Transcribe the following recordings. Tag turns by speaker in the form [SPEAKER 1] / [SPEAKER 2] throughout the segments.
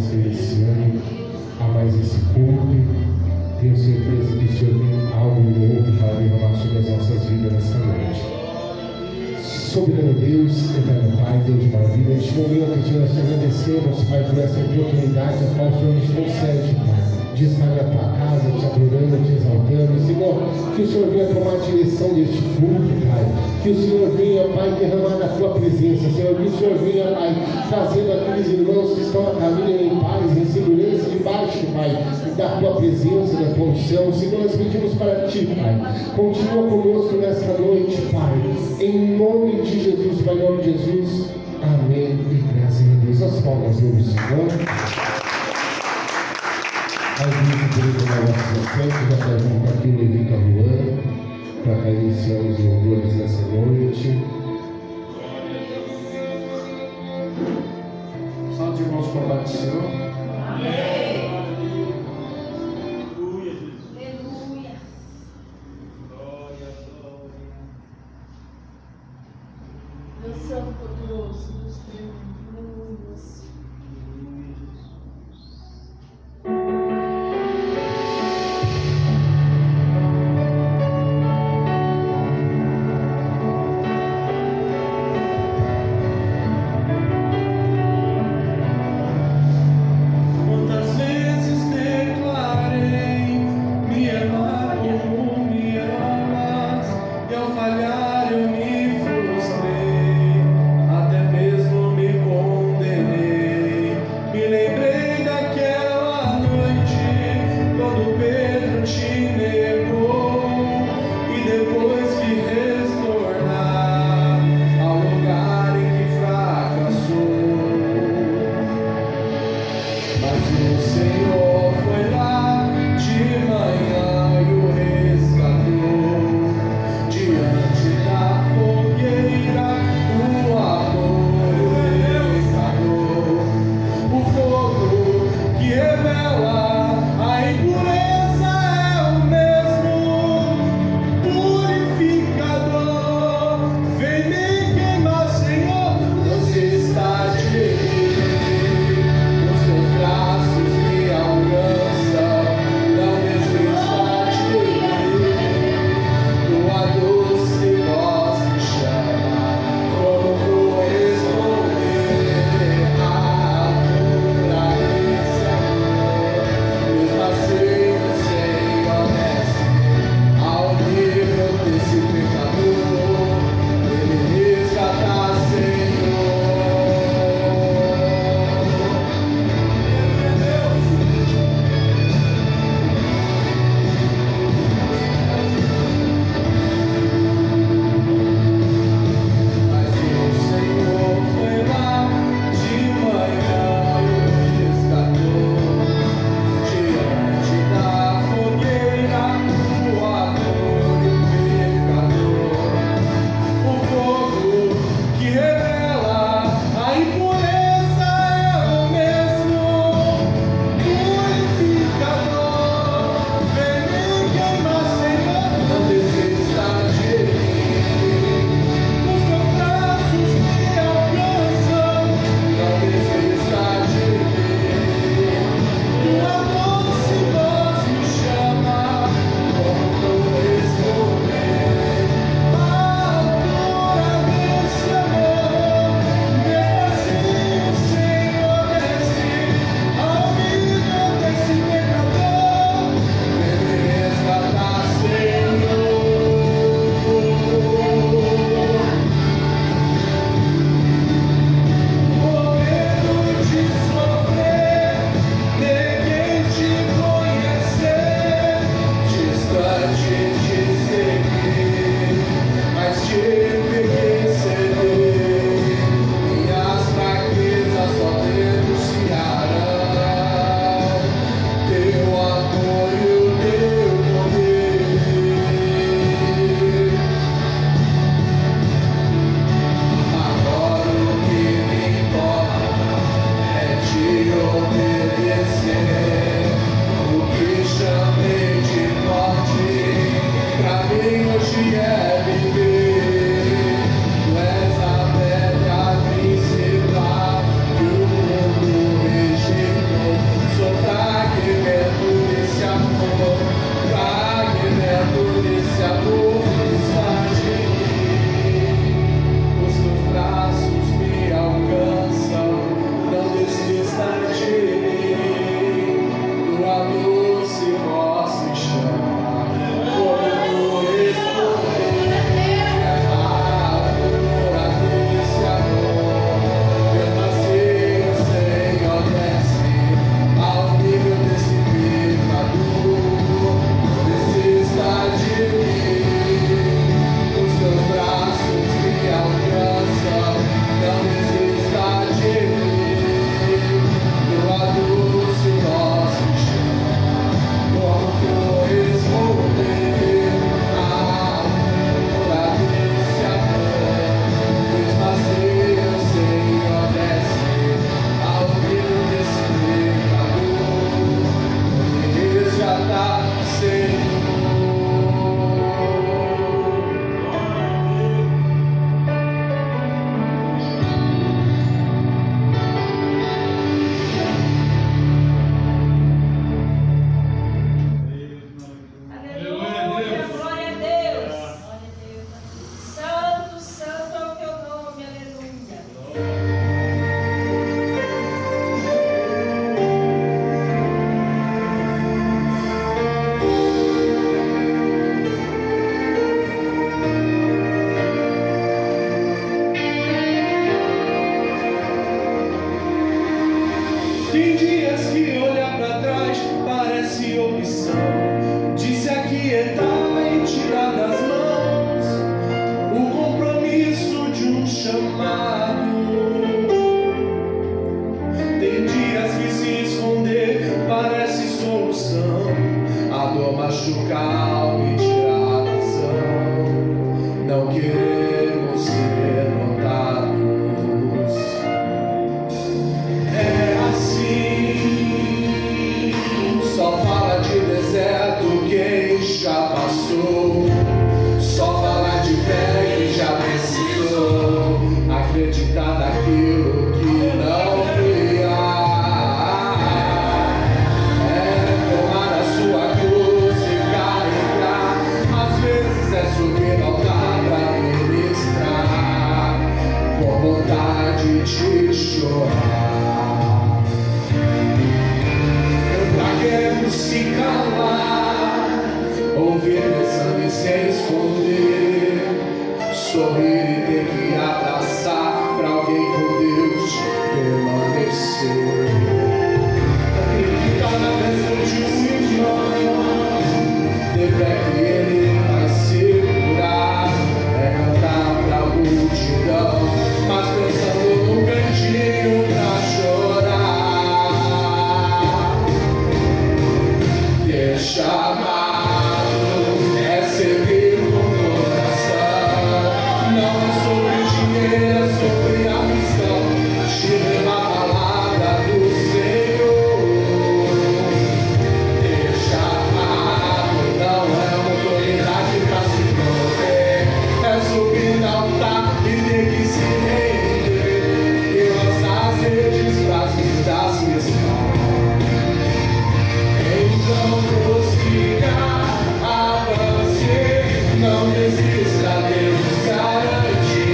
[SPEAKER 1] vencer esse ano a mais esse culto. Tenho certeza que o Senhor tem algo novo para derramar sobre as nossas vidas nesta noite. Soberano Deus, eterno Pai, Deus de maravilha, neste momento, Senhor, nós te agradecemos, Pai, por essa oportunidade a qual o Senhor nos concede, Pai, de estar na tua casa, te adorando, te exaltando. Senhor, que o Senhor venha tomar a direção deste culto, Pai. Que o Senhor venha, Pai, derramar da tua presença, Senhor. Que o Senhor venha, Pai, trazendo aqueles irmãos que estão a caminho em paz, em segurança, debaixo, Pai, da tua presença, da tua unção. Senhor, nós pedimos para ti, Pai, continua conosco nesta noite, Pai, em nome de Jesus, Pai, em nome de Jesus, amém e graças a Deus. As palmas do Senhor. Alguém que queria tomar nossa frente, já está junto aqui o Levita Juan, para cá iniciar os louvores nessa noite. Salve de irmãos com a paz do Senhor. Amém. Graças
[SPEAKER 2] Tem dias que olhar pra trás parece opção de se aquietar e tirar das mãos o compromisso de um chamado. Tem dias que se esconder parece solução, a dor machucar e tirar a razão. Não queremos ser notados. É assim, só fala de deserto quem já passou, só fala de fé quem já precisou acreditar naquilo que não via. É tomar a sua cruz e carregar, às vezes é subir ao altar pra ministrar, com vontade de chorar. Queremos se calar, ouvir pensando e se esconder, sorrir e ter que abraçar pra alguém com Deus permanecer. Acreditar na bênção de um irmão, ter fé que ele vai segurar, é cantar pra multidão, mas pensando no cantinho pra chorar. Chamado é servir com coração, não é sobre dinheiro, é sobre a missão de levar a palavra do Senhor. Ter chamado não é uma autoridade para se mover, é subir no altar e ter que se render e lançar as redes para as vidas pescar. Então prossiga, avance, não desista, Deus garante.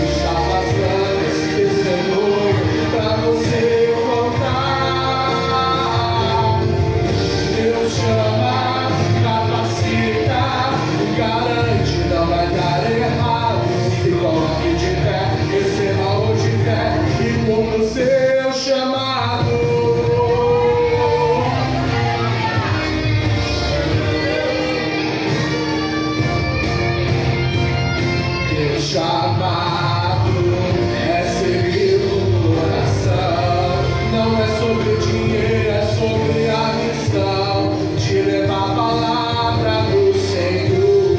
[SPEAKER 2] Está passando esse testemunho pra você contar. Deus chama, capacita, garante, não vai dar errado. Se coloque de pé, receba hoje fé e cumpra o seu chamado. Chamado é servir o coração, não é sobre dinheiro, é sobre a missão de levar a palavra do Senhor.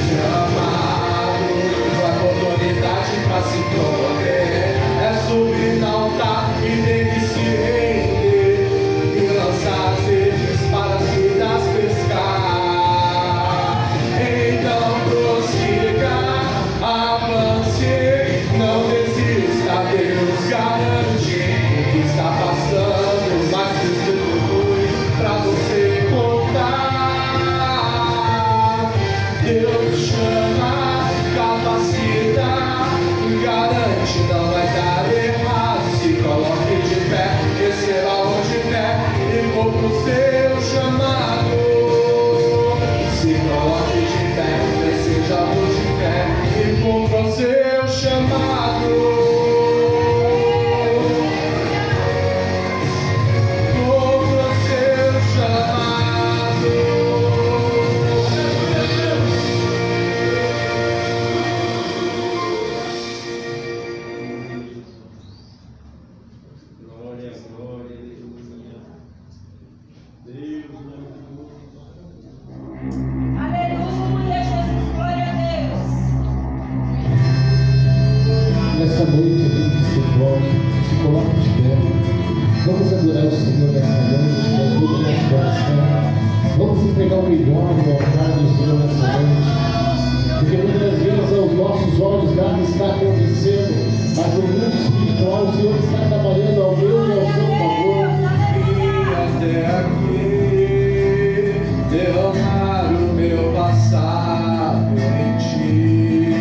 [SPEAKER 2] Chamado não é oportunidade para se promover, é subir no altar e ter que se render e lançar as redes para as vidas pescar. Então prossiga, avance, não desista, Deus garante o que está passando, mas testemunho pra você contar. Deus chama, capacita, garante, não vai dar errado. Se coloque de pé, receba hoje fé e cumpra o seu chamado. Se coloque de pé, seja hoje fé e cumpra o seu chamado. Cumpra o seu chamado.
[SPEAKER 3] Glória, glória, Deus,
[SPEAKER 4] Aleluia, Jesus, glória a Deus.
[SPEAKER 1] Nessa noite, que você pode, se coloque de pé. Vamos adorar o Senhor nessa noite, com todo o nosso coração. Vamos entregar o melhor no altar do Senhor nessa noite. Porque muitas vezes aos nossos olhos nada está acontecendo, mas no mundo espiritual o Senhor está trabalhando ao meu e ao seu favor.
[SPEAKER 2] Vim até aqui derramar o meu passado em ti,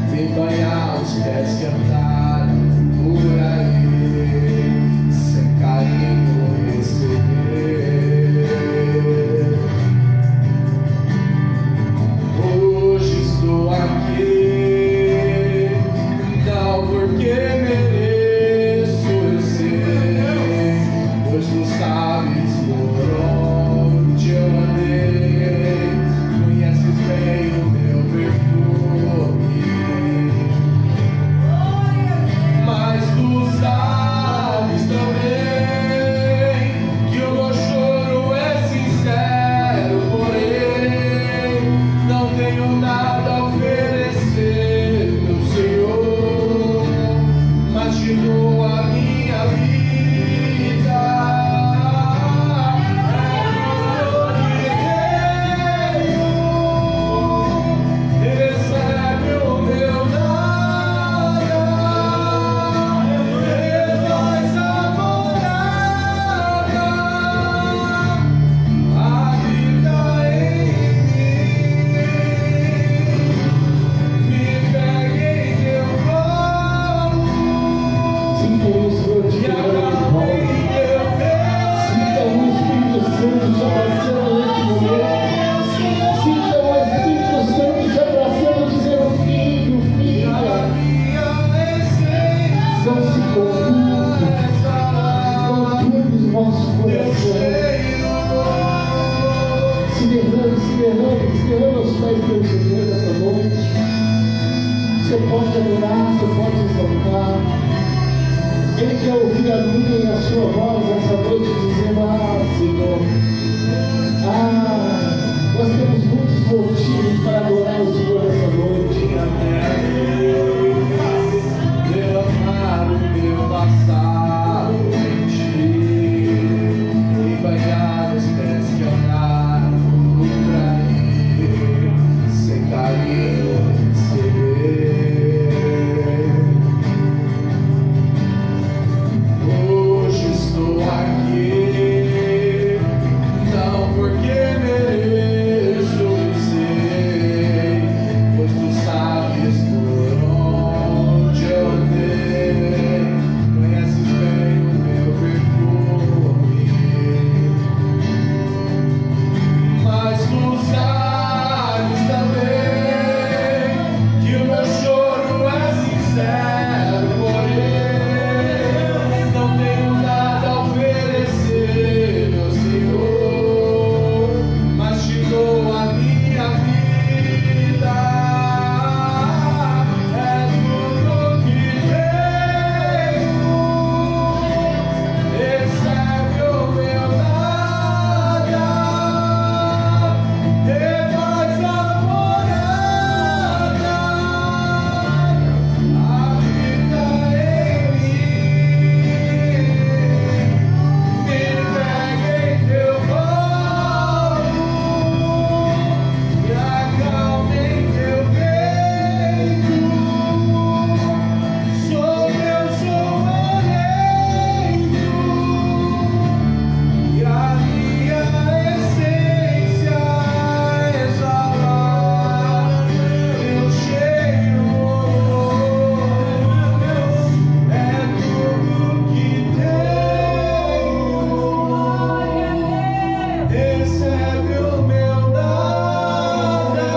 [SPEAKER 2] vim banhar os pés que andaram por aí, sem carinho receber. Hoje estou aqui, não porque mereço,
[SPEAKER 1] pode adorar, você pode exaltar. Ele quer ouvir a minha e a sua voz nessa noite, dizendo: ah, Senhor, nós temos muitos motivos para adorar o Senhor nessa noite.
[SPEAKER 2] Derramar o meu passado em ti e banhar os pés que olharam pra mim, sem carinho receber. Hoje estou aqui, não porque mereço ser, pois tu sabes por onde eu andei, conheces bem o meu perfume, mas tu sabes também que o meu choro é sincero, porém não tenho nada a oferecer, meu Senhor, mas te dou a minha vida, é tudo que tenho, recebe o meu nada, e faz a morada, habita em mim, me pega em teu colo, me acalma em teu peito, sou teu sobrevento, e a minha essência exalar teu cheiro, é tudo que tenho, recebe o meu nada,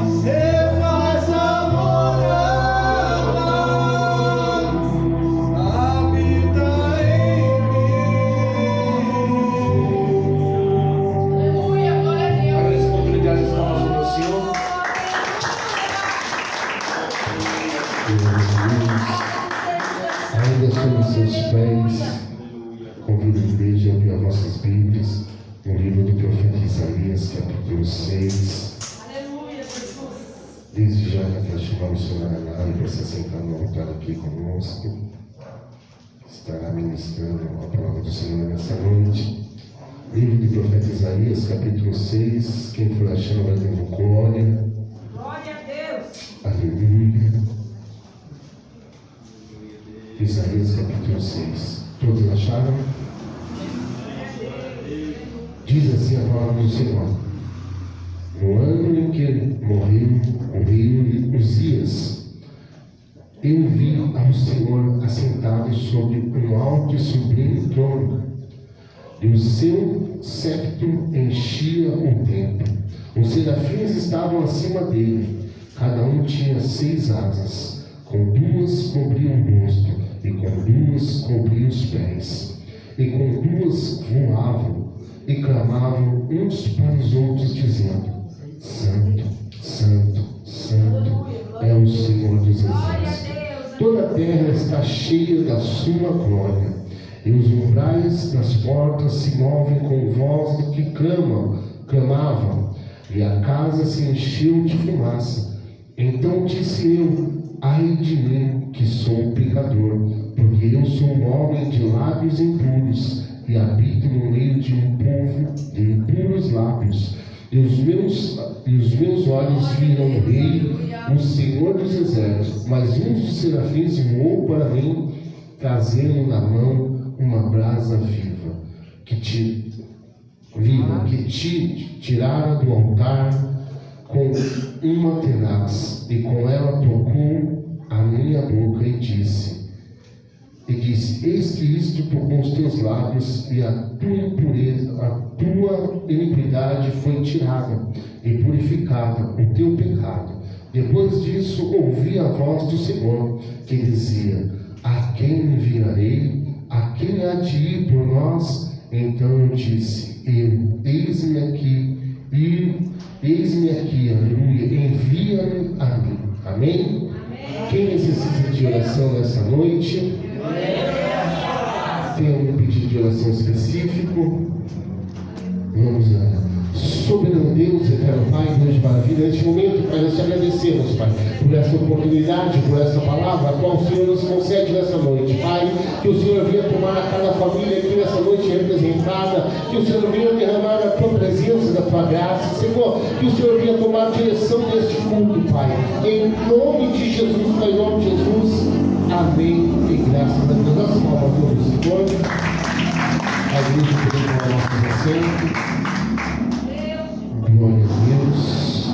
[SPEAKER 2] você faz a morada, habita em mim.
[SPEAKER 4] Aleluia, glória a Deus.
[SPEAKER 2] Agradeço a oportunidade de estar no do Senhor.
[SPEAKER 1] Ainda sobre seus pés, convido a igreja a abrir as vossas Bíblias no livro do profeta Isaías, capítulo 6.
[SPEAKER 4] Aleluia, Jesus.
[SPEAKER 1] Desde já quero chamar o senhor Anário para se sentar no altar aqui conosco. Estará ministrando a palavra do Senhor nessa noite. Livro do profeta Isaías, capítulo 6. Quem for achando vai dando glória.
[SPEAKER 4] Glória a Deus.
[SPEAKER 1] Aleluia. Isaías capítulo 6. Todos acharam? Diz assim a palavra do Senhor: no ano em que morreu o rei Uzias, eu vi ao Senhor assentado sobre um alto e sublime trono, e o seu cetro enchia o templo. Os serafins estavam acima dele, cada um tinha 6 asas, com 2 cobriam o rosto, e com 2 cobriam os pés, e com 2 voavam, e clamavam uns para os outros, dizendo: Santo, Santo, Santo é o Senhor dos exércitos. Toda a terra está cheia da sua glória, e os umbrais das portas se movem com voz do que clamavam, e a casa se encheu de fumaça. Então disse eu: ai de mim, que sou pecador, porque eu sou um homem de lábios impuros, e habito no meio de um povo de impuros lábios. E os meus olhos viram o Rei, o Senhor dos exércitos. Mas um dos serafins voou para mim, trazendo na mão uma brasa viva, que te tirara do altar com uma tenaz, e com ela tocou a minha boca e disse: eis que isto tocou os teus lábios, e a tua impureza, a tua iniquidade foi tirada, e purificada o teu pecado. Depois disso ouvi a voz do Senhor, que dizia: a quem enviarei? A quem há de ir por nós? Então eu disse: eis-me aqui, aleluia, envia-me a mim. Amém? Quem necessita de oração nessa noite? Tem algum pedido de oração específico? Vamos lá. Soberano Deus, eterno Pai, Deus de maravilha, neste momento, Pai, nós te agradecemos, Pai, por essa oportunidade, por essa palavra, a qual o Senhor nos concede nessa noite, Pai, que o Senhor venha tomar a cada família aqui nessa noite representada, que o Senhor venha derramar a tua presença, da tua graça, Senhor, que o Senhor venha tomar a direção deste culto, Pai, em nome de Jesus, Pai, em nome de Jesus, amém, e graças a Deus. Nossa palma a todos o Senhor, a igreja que vem com a nossa assentos. Glória a Deus.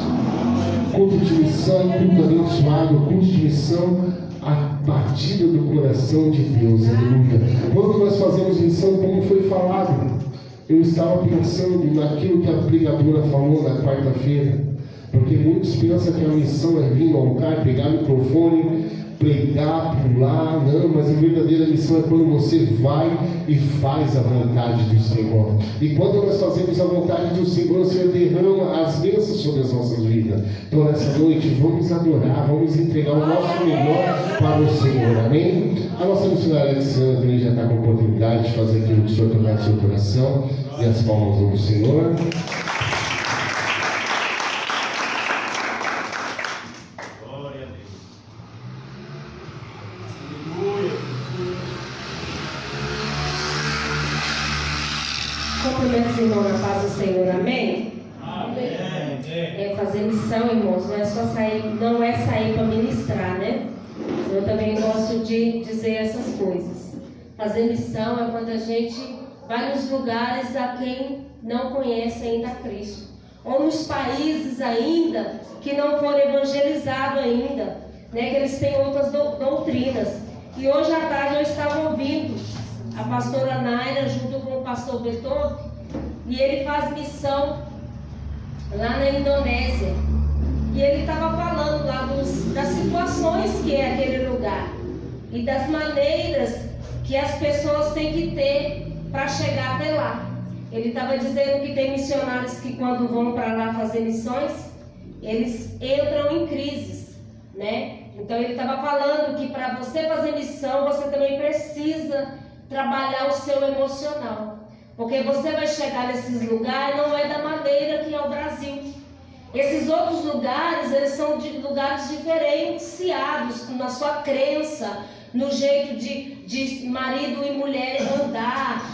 [SPEAKER 1] Culto de missão, culto abençoado, culto de missão, a batida do coração de Deus, aleluia. Quando nós fazemos missão, como foi falado, eu estava pensando naquilo que a pregadora falou na quarta-feira, porque muitos pensam que a missão é vir no lugar, pegar o microfone, pregar, pular, não, mas a verdadeira missão é quando você vai e faz a vontade do Senhor. E quando nós fazemos a vontade do Senhor, o Senhor derrama as bênçãos sobre as nossas vidas. Então nessa noite vamos adorar, vamos entregar o nosso melhor para o Senhor, amém? A nossa missionária Alexandre já está com a oportunidade de fazer aquilo que o Senhor tocar no seu coração, e as palmas do Senhor.
[SPEAKER 3] Cumprimentos, irmão, na paz do Senhor, amém? Amém. Fazer missão, irmãos, não é sair para ministrar, né? Eu também gosto de dizer essas coisas. Fazer missão é quando a gente vai nos lugares a quem não conhece ainda Cristo, ou nos países ainda que não foram evangelizados ainda, né? Que eles têm outras doutrinas. E hoje à tarde eu estava ouvindo a pastora Naira junto com o pastor Beethoven, e ele faz missão lá na Indonésia, e ele estava falando lá das situações que é aquele lugar e das maneiras que as pessoas têm que ter para chegar até lá. Ele estava dizendo que tem missionários que quando vão para lá fazer missões, eles entram em crises, né? Então ele estava falando que para você fazer missão, você também precisa trabalhar o seu emocional, porque você vai chegar nesses lugares, não é da maneira que é o Brasil. Esses outros lugares, eles são de lugares diferenciados na sua crença, no jeito de marido e mulher andar.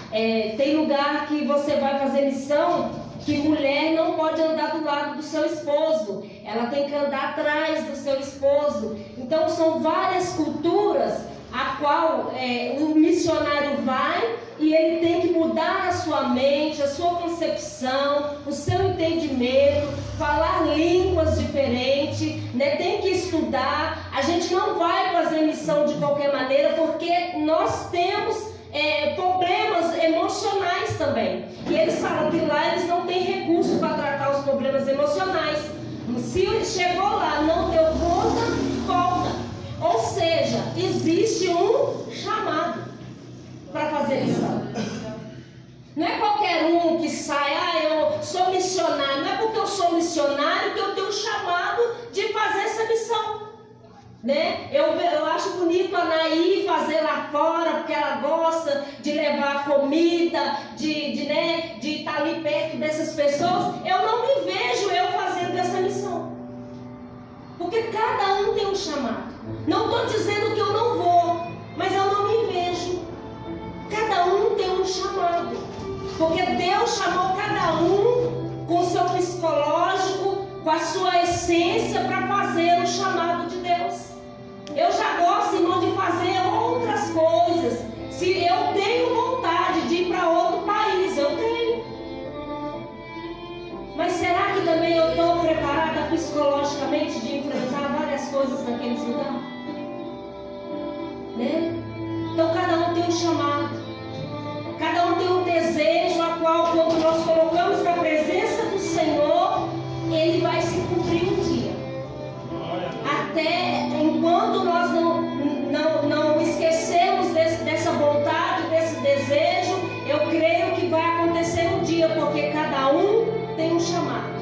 [SPEAKER 3] Tem lugar que você vai fazer missão que mulher não pode andar do lado do seu esposo, ela tem que andar atrás do seu esposo. Então são várias culturas a qual o missionário vai, e ele tem que mudar a sua mente, a sua concepção, o seu entendimento, falar línguas diferentes, né? Tem que estudar. A gente não vai fazer missão de qualquer maneira, porque nós temos problemas emocionais também. E eles falam que lá eles não têm recurso para tratar os problemas emocionais. Se chegou lá, não deu conta, volta. Ou seja, existe um chamado para fazer missão. Não é qualquer um que sai, eu sou missionário. Não é porque eu sou missionário que eu tenho um chamado de fazer essa missão, né? Eu acho bonito a Naí fazer lá fora, porque ela gosta de levar comida, de estar ali perto dessas pessoas. Eu não me vejo eu fazendo essa missão, porque cada um tem um chamado. Não estou dizendo que eu não vou, mas eu não me vejo. Cada um tem um chamado, porque Deus chamou cada um com o seu psicológico, com a sua essência, para fazer o chamado de Deus. Eu já gosto, irmão, de fazer outras coisas. Se eu tenho vontade de ir para outro país, eu tenho. Mas será que também eu estou preparada psicologicamente de enfrentar várias coisas naqueles lugares? Né? Então cada um tem um chamado, cada um tem um desejo, a qual quando nós colocamos na presença do Senhor, ele vai se cumprir um dia. Até enquanto nós não esquecemos dessa vontade, desse desejo, eu creio que vai acontecer um dia, porque cada um tem um chamado.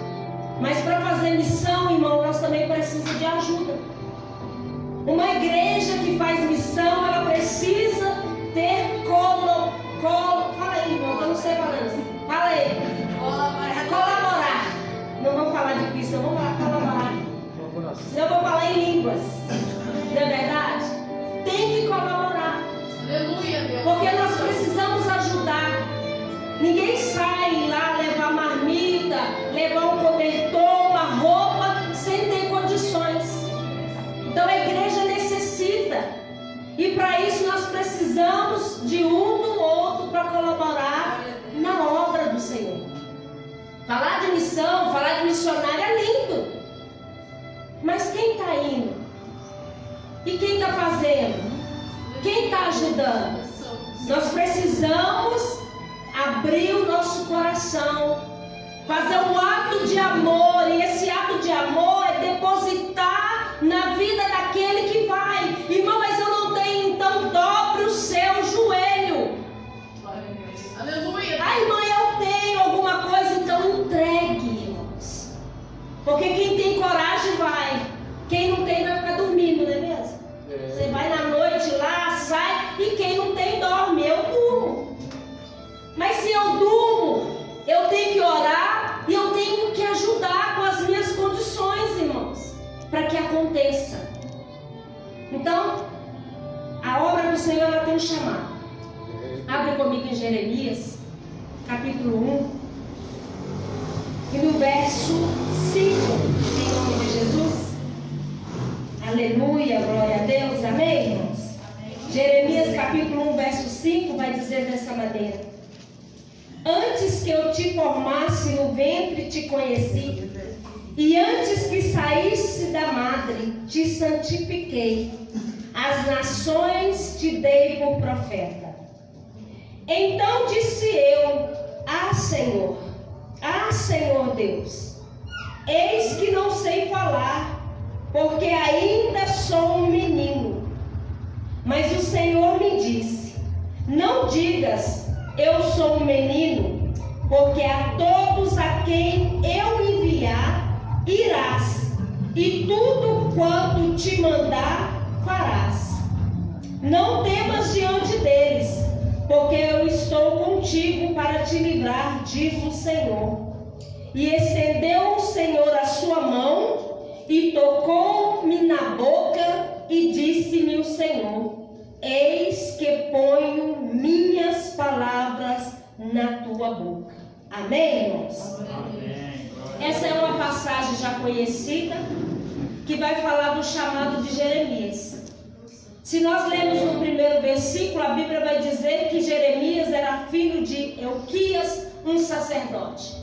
[SPEAKER 3] Mas para fazer missão, irmão, nós também precisamos de ajuda. igreja que faz missão, ela precisa ter fala aí, irmão, eu não sei falando. Fala aí. Colaborar. Não vamos falar difícil, não vamos falar colaborar. Eu vou falar em línguas. Não é verdade? Tem que colaborar.
[SPEAKER 4] Aleluia, Deus.
[SPEAKER 3] Porque nós precisamos ajudar. Ninguém sai lá levar marmita, levar um cobertor, uma roupa, sem ter condições. Então a igreja necessita. E para isso nós precisamos de um do outro para colaborar na obra do Senhor. Falar de missão, falar de missionário é lindo. Mas quem está indo? E quem está fazendo? Quem está ajudando? Nós precisamos abrir o nosso coração, fazer um ato de amor. E esse ato de amor é depositar na vida daquele que vai. Irmão, mas eu não tenho, então dobre o seu joelho.
[SPEAKER 4] Aleluia.
[SPEAKER 3] Ah, irmã, eu tenho alguma coisa, então entregue, irmãos. Porque quem tem coragem vai. Quem não tem vai ficar dormindo, não é mesmo? Você vai na noite lá, sai, e quem não tem dorme. Eu durmo. Mas se eu durmo, eu tenho que orar e eu tenho que ajudar com as minhas condições, irmãos, para que aconteça. Então, a obra do Senhor, ela tem um chamado. Abre comigo em Jeremias, capítulo 1, e no verso 5, em nome de Jesus. Aleluia, glória a Deus, amém, irmãos? Amém. Jeremias, capítulo 1, verso 5, vai dizer dessa maneira: antes que eu te formasse no ventre te conheci, e antes que saísse da madre te santifiquei, as nações te dei por profeta. Então disse eu: ah, Senhor Deus, eis que não sei falar, porque ainda sou um menino. Mas o Senhor me disse: não digas, eu sou um menino, porque a todos a quem eu enviar irás, e tudo quanto te mandar farás. Não temas diante deles, porque eu estou contigo para te livrar, diz o Senhor. E estendeu o Senhor a sua mão e tocou-me na boca, e disse-me o Senhor: eis que ponho minhas palavras na tua boca. Amém, irmãos? Amém. Essa é uma passagem já conhecida, que vai falar do chamado de Jeremias. Se nós lemos no primeiro versículo, a Bíblia vai dizer que Jeremias era filho de Elquias, um sacerdote.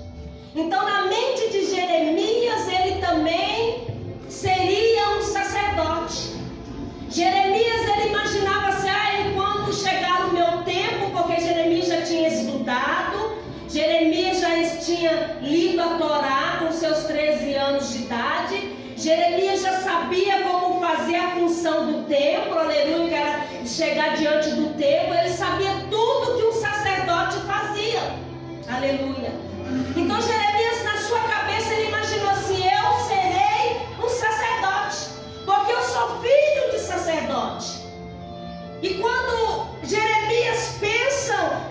[SPEAKER 3] Então, na mente de Jeremias, ele também seria um sacerdote. Jeremias, ele imaginava assim: quando chegar o meu tempo, porque Jeremias já tinha estudado, Jeremias já tinha lido a Torá com seus 13 anos de idade, Jeremias já sabia como fazer a função do templo, aleluia, que era chegar diante do templo. Ele sabia tudo que um sacerdote fazia, aleluia. Então Jeremias, na sua cabeça, ele imaginou assim: eu serei um sacerdote, porque eu sou filho de sacerdote. E quando Jeremias pensa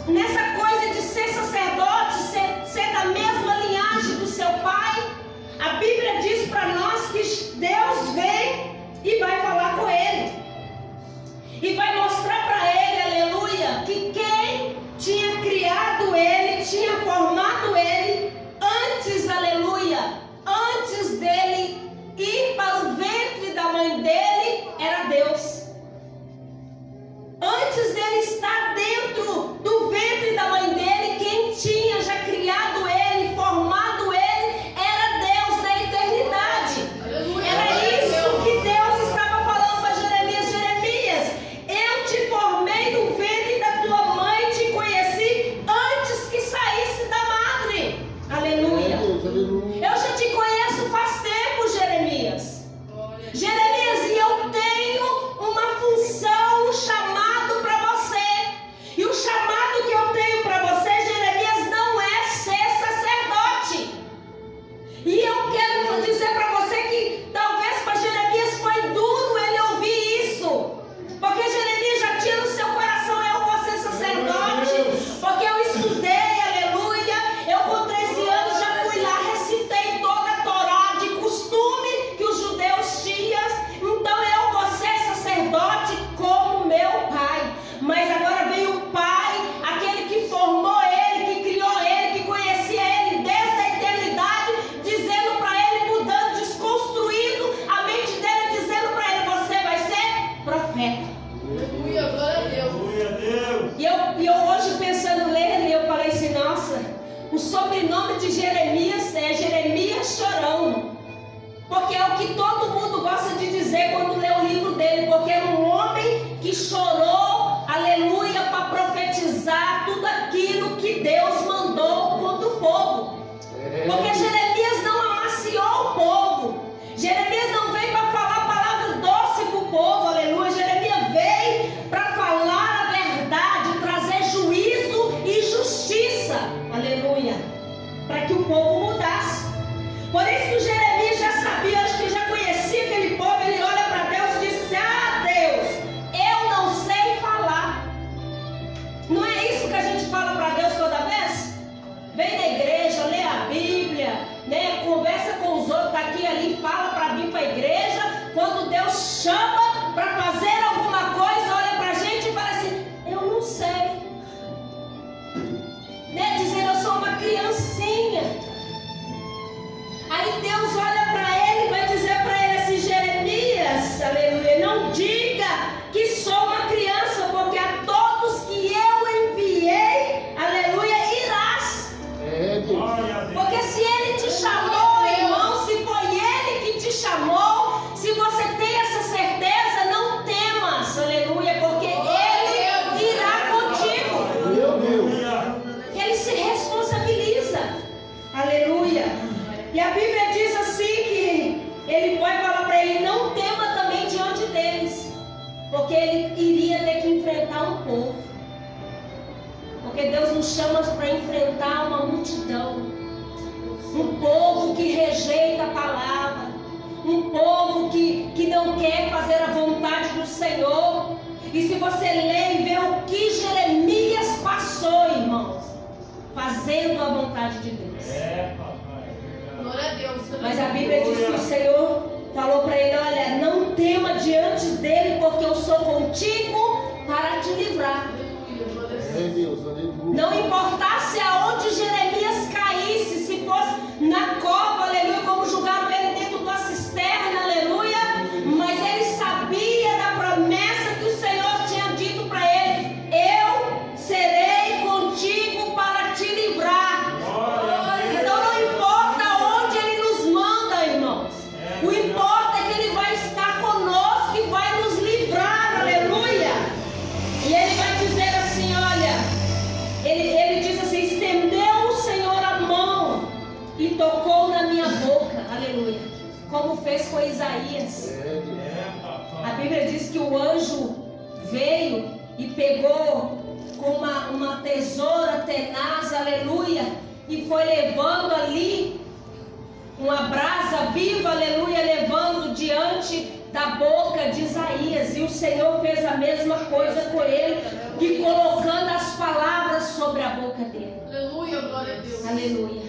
[SPEAKER 3] nessa coisa de ser sacerdote, ser da mesma linhagem do seu pai, a Bíblia diz para nós que Deus vem e vai falar com ele, e vai mostrar para ele, aleluia, que quem tinha criado ele, tinha formado ele antes, aleluia, antes dele ir para o ventre da mãe dele, era Deus. Antes dele estar dentro do ventre da mãe dele, quem tinha já criado ele, formado ele, era Deus na eternidade. Era isso que Deus estava falando para Jeremias: Jeremias, eu te formei no ventre da tua mãe
[SPEAKER 4] Aleluia, glória a Deus.
[SPEAKER 5] E eu hoje pensando nele, eu falei assim, nossa, o sobrenome de Jeremias é Jeremias Chorão. Porque é o que todo mundo gosta de dizer quando lê o livro dele. Porque é um homem que chorou, aleluia, para profetizar tudo aquilo que Deus mandou contra o povo. Porque Jeremias não amaciou o povo. Jeremias não veio para falar palavra doce para o povo, aleluia. Jeremias veio para falar a verdade, trazer juízo e justiça, aleluia, para que o povo mudasse. Por isso que Jeremias já sabia, acho que já conhecia aquele povo. Ele olha para Deus e diz assim, ah, Deus, eu não sei falar. Não é isso que a gente fala para Deus toda vez? Vem na igreja, lê a Bíblia, né? Conversa com os outros daqui e ali, fala para vir para a igreja. Quando Deus chama para fazer alguma coisa, olha para a gente e fala assim, eu não sei, né? Dizendo, eu sou uma criancinha. Aí Deus olha para ele e vai dizer para ele assim, Jeremias, aleluia, não diga que sou uma criança, porque a todos que eu enviei, aleluia, irás. Porque se ele te chamou, irmão, se foi ele que te chamou, se você tem essa certeza, não temas, aleluia, porque ele irá contigo.
[SPEAKER 2] Meu Deus.
[SPEAKER 5] Ele se responsabiliza, aleluia. E a Bíblia diz assim que ele vai falar para ele, não tema também diante deles, porque ele iria ter que enfrentar um povo. Porque Deus nos chama para enfrentar uma multidão, um povo que rejeita a palavra, um povo que não quer fazer a vontade do Senhor. E se você ler e ver o que Jeremias passou, irmãos, fazendo a vontade de Deus.
[SPEAKER 4] Glória a Deus.
[SPEAKER 5] Mas a Bíblia diz que o Senhor falou para ele, olha, não tema diante dele, porque eu sou contigo para te livrar. Não importasse aonde Jeremias caísse, se fosse na cova, aleluia, como julgaram ele dentro de uma cisterna, aleluia, mas ele sabia da promessa que o Senhor tinha dito para ele, eu serei contigo para te livrar. Então não importa onde ele nos manda, irmãos, o importa é que ele vai estar conosco e vai nos livrar, aleluia. E ele vai dizer assim, olha, ele diz assim, estendeu o Senhor a mão e tocou na minha boca, aleluia, como fez com Isaías. A Bíblia diz que o anjo veio e pegou com uma tesoura tenaz, aleluia, e foi levando ali uma brasa viva, aleluia, levando diante da boca de Isaías. E o Senhor fez a mesma coisa com ele, e colocando as palavras sobre a boca dele.
[SPEAKER 4] Aleluia, glória a Deus.
[SPEAKER 5] Aleluia.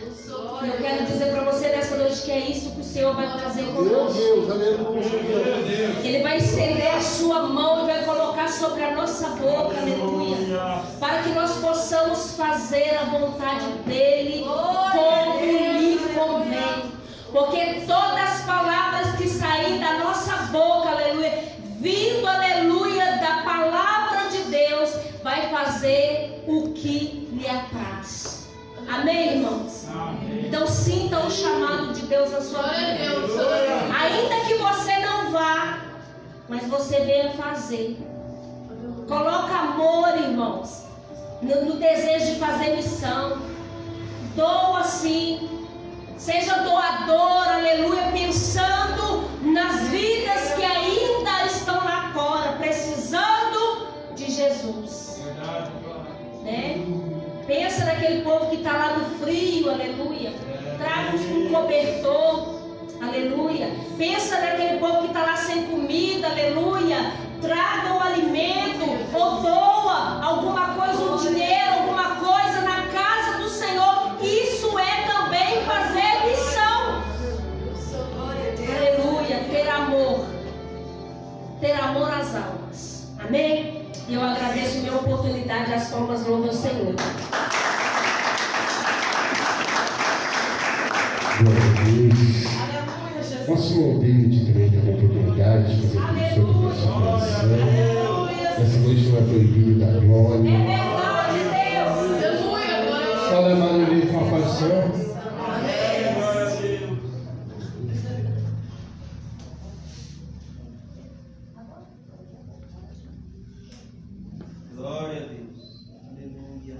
[SPEAKER 5] E eu quero dizer para você nessa noite que é isso que o Senhor vai fazer conosco. Ele vai estender a sua mão e vai colocar sobre a nossa boca, aleluia, para que nós possamos fazer a vontade dele como lhe convém. Porque todas as palavras que saem da nossa boca, aleluia, vindo, aleluia, da palavra de Deus, vai fazer o que lhe apraz. Amém, irmãos? Amém. Então sinta o chamado de Deus na sua vida. Ainda que você não vá, mas você venha fazer. Coloca amor, irmãos, no desejo de fazer missão. Doa sim. Seja doador, aleluia, pensando nas vidas que ainda estão lá fora, precisando de Jesus. Né? Pensa naquele povo que está lá no frio, aleluia. Traga um cobertor, aleluia. Pensa naquele povo que está lá sem comida, aleluia. Traga o alimento, ou doa alguma coisa, um dinheiro, alguma coisa na casa do Senhor. Isso é também fazer missão. Aleluia, ter amor às almas. Amém? E eu agradeço a minha oportunidade, as palmas louvam ao Senhor.
[SPEAKER 1] Glória a Deus. Nosso ouvinte também tem a oportunidade de fazer isso sobre a nossa oração. Essa noite não é proibido da glória.
[SPEAKER 4] É verdade, Deus. Aleluia.
[SPEAKER 1] Só levar ele com a paz do Senhor.
[SPEAKER 6] Glória a Deus. Aleluia.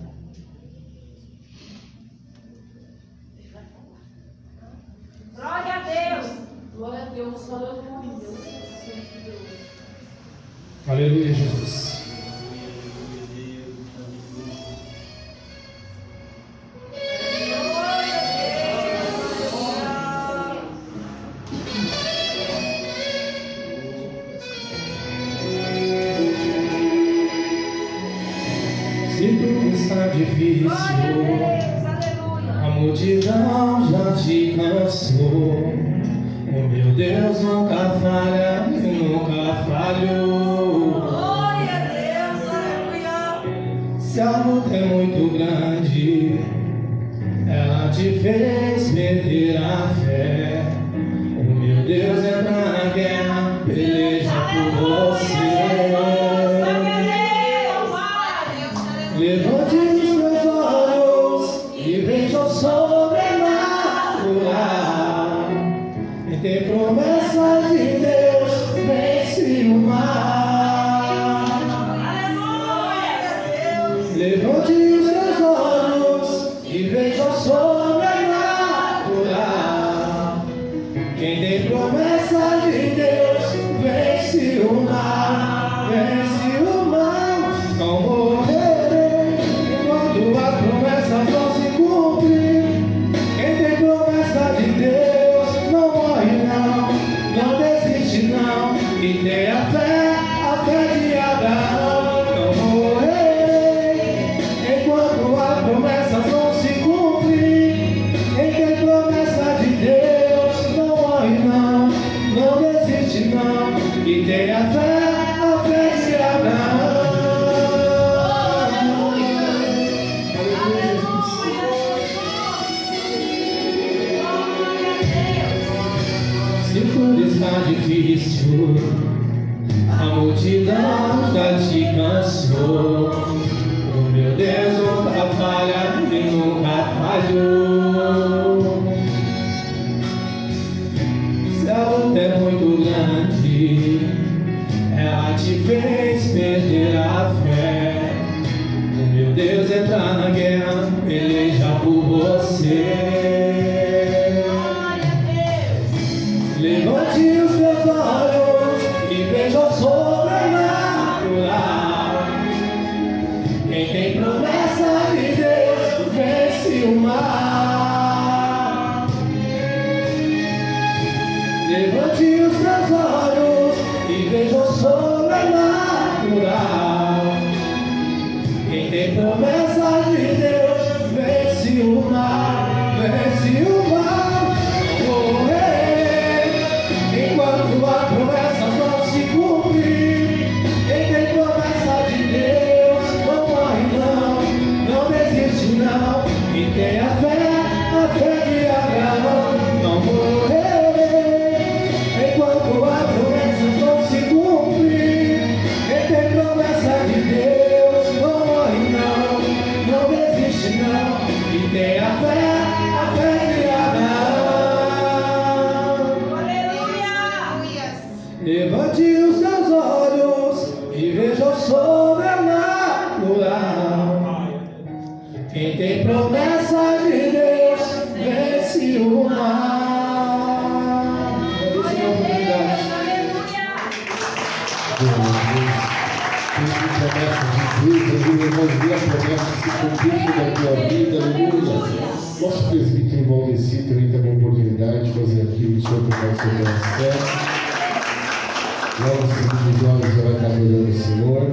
[SPEAKER 4] Glória a Deus.
[SPEAKER 5] Glória a Deus, aleluia.
[SPEAKER 1] Aleluia, Jesus. Se tudo está difícil, a multidão já te cansou. O meu Deus nunca falha e nunca falhou.
[SPEAKER 4] Glória a Deus. Aleluia.
[SPEAKER 1] Se a luta é muito grande, ela te fez perder a fé. O meu Deus entra na guerra, peleja por você. Levante os meus olhos e veja o sobrenatural. E tem promessa de Deus, vence o mal. Levante os seus olhos e veja o sobrenatural. Quem tem promessa de Deus, vence o mal, vence o mal. Não morrerei enquanto as promessas não se cumprem. Quem tem promessa de Deus, não morre não desiste não. E tenha a fé de Abraão. Não morrerei enquanto as promessas não se cumprem. Quem tem promessa de Deus, não morre não desiste não. E tenha a fé de Abraão. Se tudo está difícil, a multidão já te cansou. O meu Deus nunca falha e nunca falhou. Se a luta é muito grande, ela te fez perder a fé. O meu Deus entra na guerra, peleja por você. Levante os seus olhos e veja o sobrenatural. Quem tem promessa de Deus, vence o mal. Levante os seus olhos e veja o sobrenatural. Quem tem promessa de Deus, vence o mal, vence o mal. Enquanto a promessa não se cumpre, quem tem promessa de Deus não morre não desiste não. E tem a fé de Abraão. Não morrerei enquanto a promessa não se cumpre. Quem tem promessa de Deus não morre não desiste não. E tem a fé de Abraão. Levante os seus olhos e veja o sobrenatural. Quem tem promessa de Deus, vence o mal.
[SPEAKER 4] Glória a Deus. Aleluia.
[SPEAKER 1] Quem tem promessas de Deus, nós vemos a promessa se cumprir na tua vida, aleluia. Nosso presbítero Valdeci também tem a oportunidade de fazer aquilo que o Senhor pode ser coração. Logo seguinte os olhos, vai estar adorando o Senhor.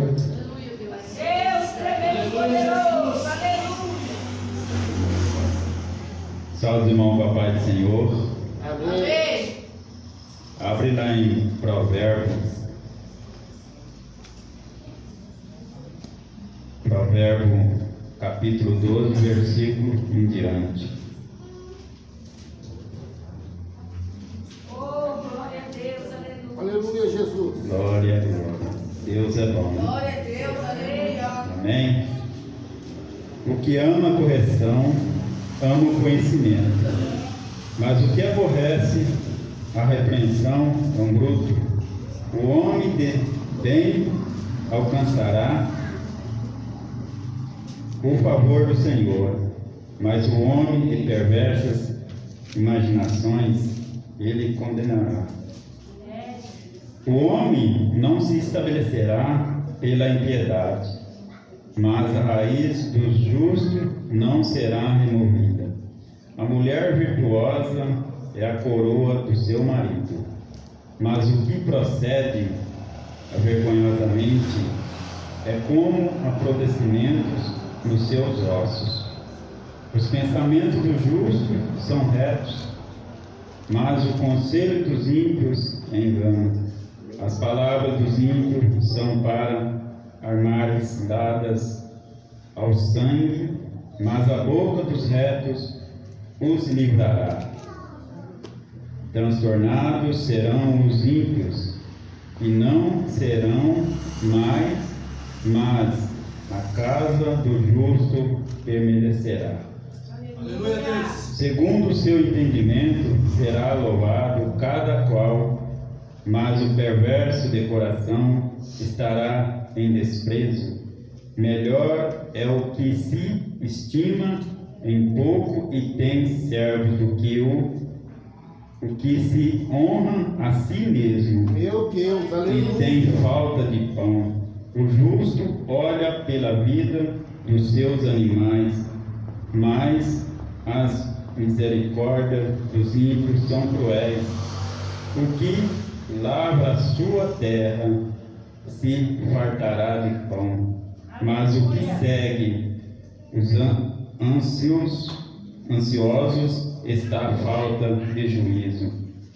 [SPEAKER 4] Deus tremendo e poderoso. Aleluia.
[SPEAKER 7] Salve, irmão, papai do Senhor.
[SPEAKER 4] Amém.
[SPEAKER 7] Abre lá em Provérbio capítulo 12, versículo em diante.
[SPEAKER 4] Oh, glória a Deus. Aleluia.
[SPEAKER 8] Aleluia, Jesus.
[SPEAKER 7] Glória a Deus. Deus é bom.
[SPEAKER 4] Glória a
[SPEAKER 8] Amém? O que ama a correção, ama o conhecimento. Mas o que aborrece a repreensão é um bruto. O homem de bem alcançará o favor do Senhor, mas o homem de perversas imaginações ele condenará. O homem não se estabelecerá pela impiedade, mas a raiz do justo não será removida. A mulher virtuosa é a coroa do seu marido, mas o que procede vergonhosamente é como aprodecimentos nos seus ossos. Os pensamentos do justo são retos, mas o conselho dos ímpios é engano. As palavras dos ímpios são para armares dadas ao sangue, mas a boca dos retos os livrará. Transtornados serão os ímpios, e não serão mais, mas a casa do justo permanecerá. Segundo o seu entendimento será louvado cada qual, mas o perverso de coração estará em desprezo. Melhor é o que se estima em pouco e tem servos do que o que se honra a si mesmo.
[SPEAKER 2] Meu Deus, aleluia.
[SPEAKER 8] E tem falta de pão. O justo olha pela vida dos seus animais, mas as misericórdias dos ímpios são cruéis. O que lavra a sua terra se fartará de pão, mas o que segue os ansiosos está à falta de juízo.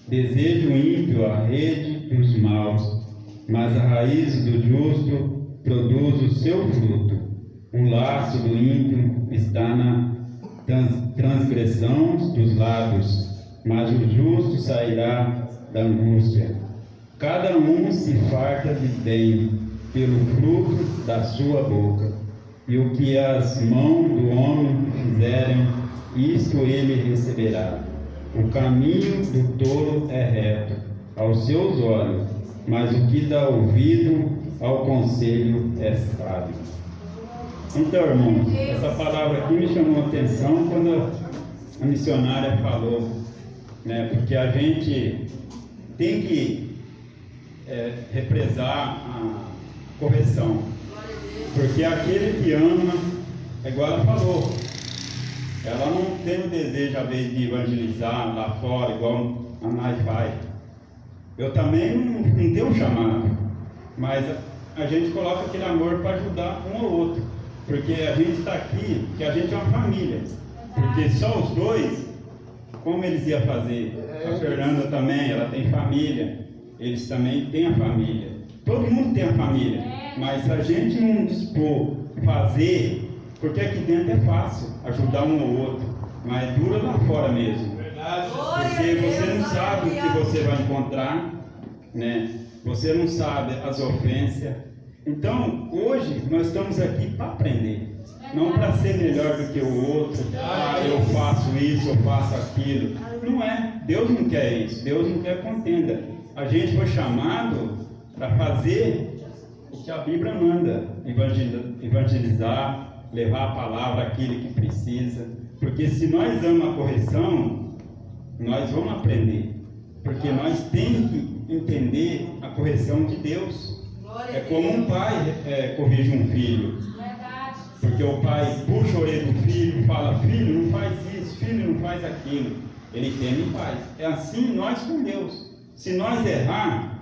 [SPEAKER 8] Deseja o ímpio a rede dos maus, mas a raiz do justo produz o seu fruto. O laço do ímpio está na transgressão dos lábios, mas o justo sairá da angústia. Cada um se farta de bem pelo fruto da sua boca, e o que as mãos do homem fizerem, isto ele receberá. O caminho do tolo é reto aos seus olhos, mas o que dá ouvido ao conselho é sábio. Então, irmãos, essa palavra aqui me chamou a atenção quando a missionária falou, né? Porque a gente tem que represar a correção, porque aquele que ama, é igual ela falou, ela não tem o desejo, às vezes, de evangelizar lá fora, igual a nós vai. Eu também não tenho um chamado, mas a gente coloca aquele amor para ajudar um ao outro, porque a gente está aqui, que a gente é uma família, porque só os dois, como eles iam fazer? A Fernanda também, ela tem família, eles também têm a família, todo mundo tem a família, mas se a gente não dispor fazer, porque aqui dentro é fácil ajudar um ao outro, mas dura lá fora mesmo. Porque você não sabe o que você vai encontrar, né? Você não sabe as ofensas. Então, hoje nós estamos aqui para aprender, não para ser melhor do que o outro. Eu faço isso, eu faço aquilo. Não é. Deus não quer isso. Deus não quer contenda. A gente foi chamado para fazer o que a Bíblia manda: evangelizar, levar a palavra àquele que precisa. Porque se nós amamos a correção, nós vamos aprender. Porque nós temos que entender a correção de Deus. É como um pai corrige um filho. Porque o pai puxa a orelha do filho e fala: filho, não faz isso, filho, não faz aquilo. Ele teme e faz. É assim nós com Deus. Se nós errar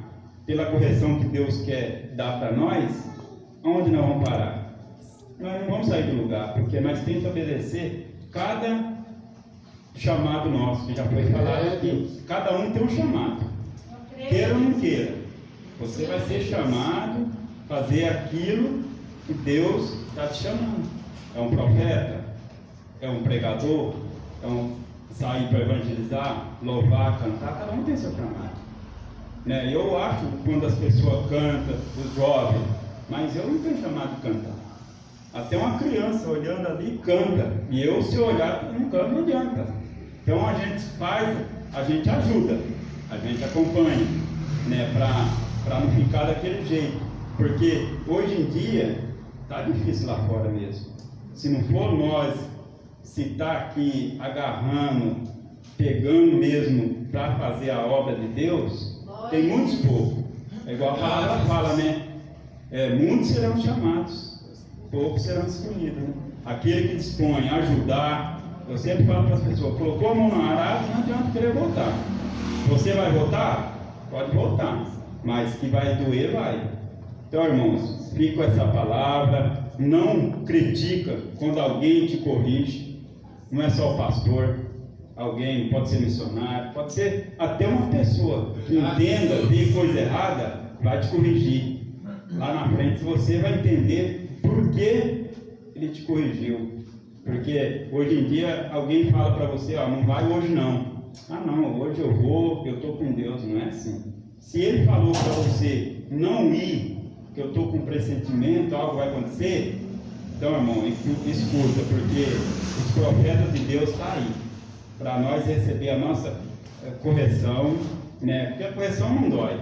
[SPEAKER 8] pela correção que Deus quer dar para nós, onde nós vamos parar? Nós não vamos sair do lugar, porque nós temos que obedecer cada chamado nosso, que já foi falado aqui. Cada um tem um chamado. Queira ou não queira, você vai ser chamado a fazer aquilo que Deus está te chamando. É um profeta? É um pregador? É um sair para evangelizar, louvar, cantar? Cada um tem seu chamado, né? Eu acho quando as pessoas cantam, os jovens, mas eu não tenho chamado de cantar. Até uma criança olhando ali canta. E eu, se olhar, não canto, não adianta. Então a gente faz, a gente ajuda, a gente acompanha, né? Para não ficar daquele jeito. Porque hoje em dia está difícil lá fora mesmo. Se não for nós, se está aqui agarrando, pegando mesmo para fazer a obra de Deus, tem muitos poucos. É igual a palavra fala, né? Muitos serão chamados, poucos serão escolhidos. Né? Aquele que dispõe a ajudar, eu sempre falo para as pessoas, colocou a mão na arada, não adianta querer votar. Você vai votar? Pode votar, mas que vai doer, vai. Então, irmãos, fica com essa palavra, não critica quando alguém te corrige, não é só o pastor, alguém pode ser missionário, pode ser até uma pessoa que entenda, tem coisa errada, vai te corrigir. Lá na frente você vai entender por que ele te corrigiu. Porque hoje em dia alguém fala para você, não vai hoje não. Não, hoje eu vou, eu estou com Deus, não é assim. Se ele falou para você não ir, que eu estou com pressentimento, algo vai acontecer, então, irmão, escuta, porque os profetas de Deus estão aí, para nós receber a nossa correção, né? Porque a correção não dói,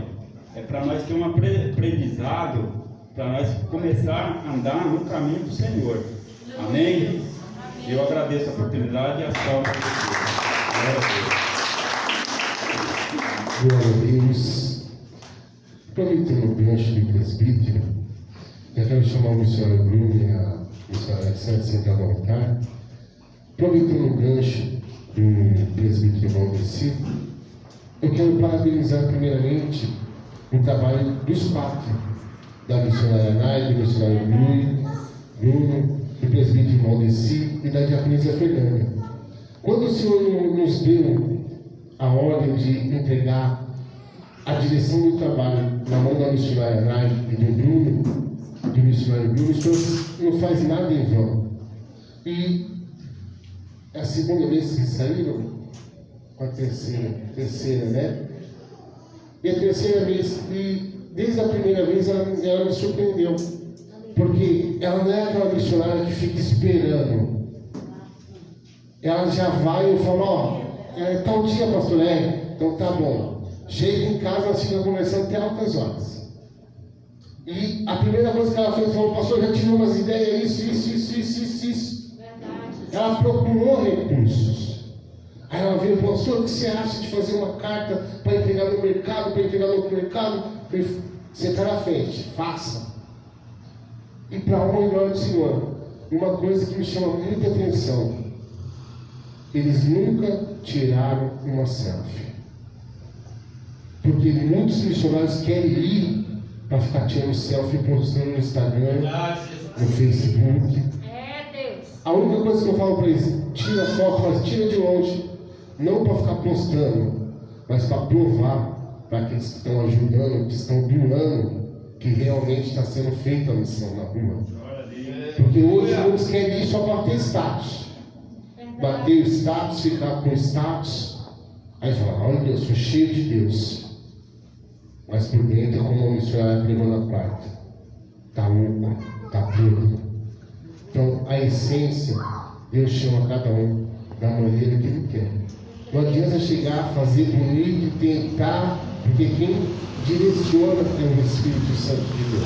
[SPEAKER 8] é para nós ter um aprendizado, para nós começar a andar no caminho do Senhor. Amém? Eu agradeço a oportunidade e a salva de Deus.
[SPEAKER 1] Glória a Deus. Aproveitando o gancho do presbítero, eu quero chamar o missionário Bruno e a missionária Alexandre sentar no altar. Aproveitando o gancho do presbítero Valdeci, eu quero parabenizar primeiramente o trabalho dos quatro, da missionária Naide, do missionário Bruno, do presbítero Valdeci e da diaconisa Fernanda. Quando o Senhor nos deu a ordem de entregar a direção do trabalho na mão da missionária Naide e do missionário Bruno, o Senhor não faz nada em vão. E é a segunda vez que saíram, a terceira, né? E a terceira vez, e desde a primeira vez ela me surpreendeu, porque ela não é aquela missionária que fica esperando. Ela já vai e fala, tal dia, pastor, então tá bom. Chega em casa, ela fica conversando até altas horas. E a primeira coisa que ela fez, falou, pastor, já tive umas ideias, isso. Ela procurou recursos. Aí ela veio e falou, senhor, o que você acha de fazer uma carta para entregar no mercado, para entregar no outro mercado? Eu falei, você está na frente, faça. E para a honra e glória do Senhor, uma coisa que me chama muita atenção, eles nunca tiraram uma selfie. Porque muitos missionários querem ir para ficar tirando selfie, postando no Instagram, no Facebook. A única coisa que eu falo para eles, tira foto, mas tira de longe. Não para ficar postando, mas para provar para aqueles que estão ajudando, que estão doando, que realmente está sendo feita a missão na rua. Porque hoje muitos querem ir só para ter status. Bater o status, ficar com status. Aí fala, olha Deus, sou cheio de Deus. Mas por dentro é como uma missionária pregou na quarta. Está louco, está podre. Então a essência, Deus chama cada um da maneira que Ele quer. Não adianta chegar, fazer bonito, tentar, porque quem direciona é o Espírito Santo de Deus.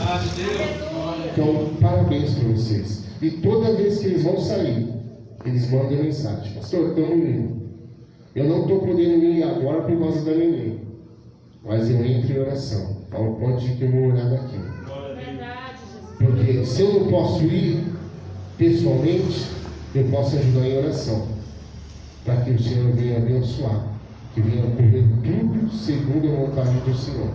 [SPEAKER 1] Então, parabéns para vocês. E toda vez que eles vão sair, eles mandam mensagem, pastor, estamos indo. Eu não estou podendo ir agora por causa da neném, mas eu entro em oração. Então pode ir que eu vou orar daqui. Porque se eu não posso ir pessoalmente, eu posso ajudar em oração, para que o Senhor venha abençoar, que venha correr tudo segundo a vontade do Senhor.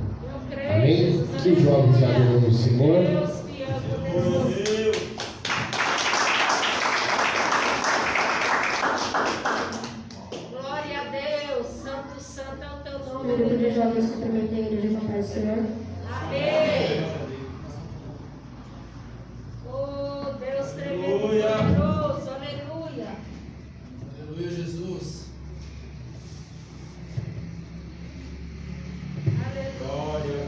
[SPEAKER 1] Amém? Que os jovens já adoram o Senhor.
[SPEAKER 5] Glória a Deus, santo, santo é o teu nome.
[SPEAKER 3] O grupo de jovens cumprimentam a igreja com a paz do Senhor.
[SPEAKER 5] Amém. Oh, Deus tremendo, poderoso, aleluia.
[SPEAKER 2] Aleluia, Jesus.
[SPEAKER 5] Aleluia.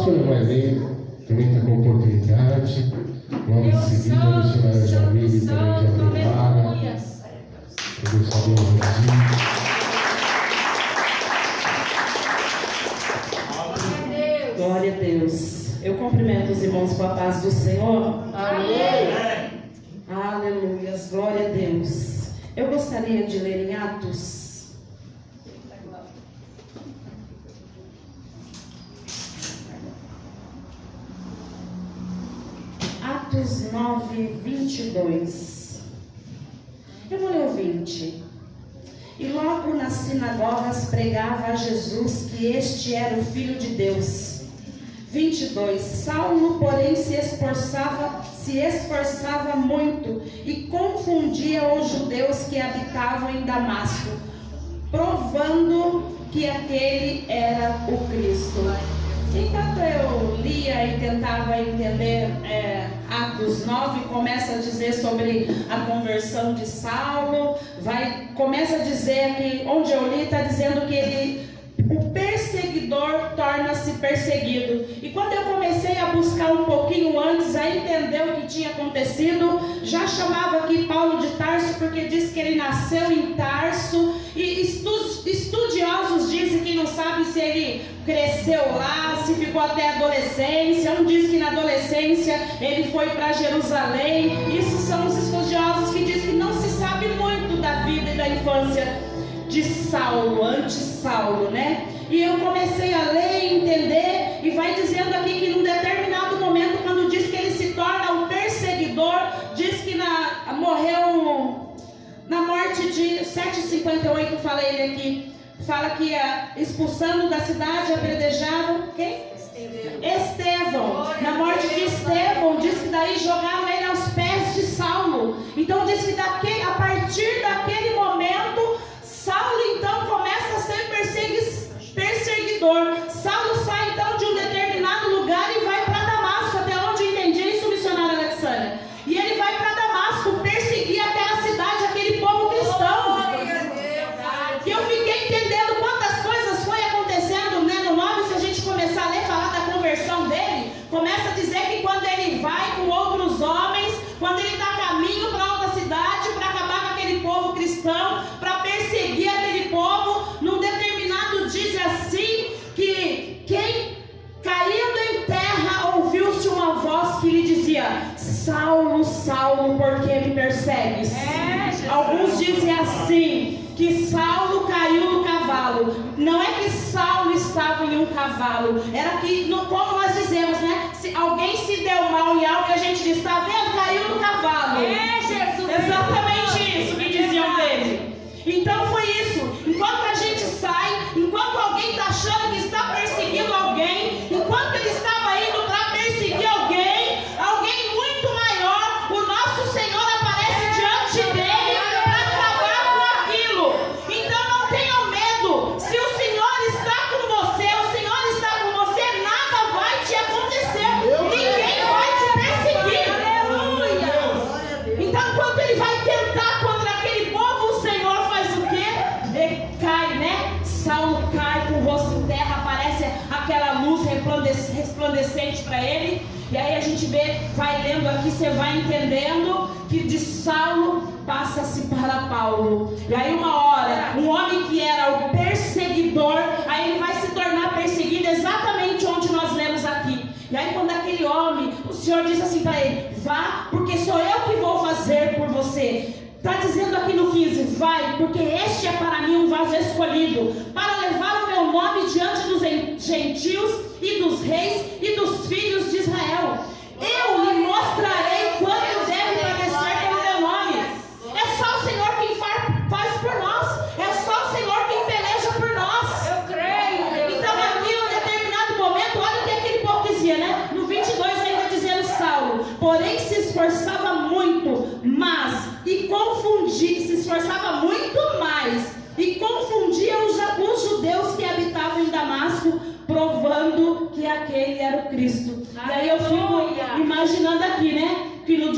[SPEAKER 1] pastor vai ler, também está com oportunidade. Logo em seguida, a missionária Jamile também já prepara. Eu gostaria de ouvir.
[SPEAKER 9] Glória a Deus. Eu cumprimento os irmãos com a paz do Senhor. Amém. Aleluia. Glória a Deus. Eu gostaria de ler em Atos. Atos 9, 22. Eu vou ler o 20. E logo nas sinagogas pregava a Jesus que este era o Filho de Deus. 22. Saulo, porém, se esforçava muito e confundia os judeus que habitavam em Damasco, provando que aquele era o Cristo. Enquanto eu lia e tentava entender Atos 9, começa a dizer sobre a conversão de Saulo, começa a dizer que, onde eu li, está dizendo que o perseguidor torna-se perseguido. E quando eu comecei a buscar um pouquinho antes, a entender o que tinha acontecido, já chamava aqui Paulo de Tarso, porque diz que ele nasceu em Tarso, ele cresceu lá, se ficou até a adolescência. Um diz que na adolescência ele foi para Jerusalém. Isso são os estudiosos que dizem que não se sabe muito da vida e da infância de Saulo, antes Saulo, né? E eu comecei a ler e entender, e vai dizendo aqui que num determinado momento, quando diz que ele se torna um perseguidor, diz que morreu na morte de 758, fala ele aqui, fala que expulsando da cidade, apedrejaram quem? Estevão. Na morte de Estevão, diz que daí jogaram ele aos pés de Saulo. Então diz que a partir daquele momento, Saulo então começa a ser perseguidor. Saulo sai então de um determinado lugar e vai para Damasco, até onde eu entendi isso, missionária Alexandra. E ele vai para Damasco perseguir aquela cidade, aquele povo cristão. E eu fiquei entendendo quantas coisas foi acontecendo, né? No 9, se a gente começar a ler, falar da conversão dele, começa a dizer que quando ele vai com outros homens, quando ele dá caminho para outra cidade, para acabar com aquele povo cristão, para perseguir aquele povo, num determinado diz assim, que quem caindo em terra ouviu-se uma voz que lhe dizia: Saulo, Saulo, por que me persegues? Alguns dizem assim, que Saulo caiu no cavalo. Não é que Saulo estava em um cavalo, era que, como nós dizemos, né? Se alguém se deu mal em algo, a gente diz: está vendo? Caiu no cavalo.
[SPEAKER 5] Jesus.
[SPEAKER 9] Exatamente isso que diziam dele. Então foi isso. Enquanto a gente sai, enquanto alguém está achando que está perseguindo alguém, enquanto ele estava indo para perseguir alguém muito maior, o nosso Senhor aparece diante dele para acabar com aquilo. Então não tenham medo. Se o Senhor está com você, o Senhor está com você, nada vai te acontecer. Ninguém vai te perseguir. Então quando ele vai tentar contra aquele povo, o Senhor faz o quê? Ele cai, né? Saulo cai com o rosto em terra, aparece aquela luz resplandecente para ele. E aí a gente vai lendo aqui, você vai entendendo que de Saulo passa-se para Paulo. E aí uma hora, um homem que era o perseguidor, aí ele vai se tornar perseguido exatamente onde nós lemos aqui. E aí quando aquele homem, o Senhor diz assim para ele: vá, porque sou eu que vou fazer por você. Está dizendo aqui no 15: vai, porque este é para mim um vaso escolhido, para levar o meu nome diante dos gentios e dos reis e dos filhos de Israel. Eu lhe mostrarei quanto deve padecer pelo meu nome. É só o Senhor quem faz por nós. É só o Senhor quem peleja por nós.
[SPEAKER 5] Eu creio.
[SPEAKER 9] Então aqui, em um determinado momento, olha o que aquele povo dizia, né? No 22 ainda dizendo Saulo: porém se esforçava muito, se esforçava muito mais e confundia os judeus que habitavam em Damasco, provando que aquele era o Cristo. E aí eu fico imaginando aqui, né? Que no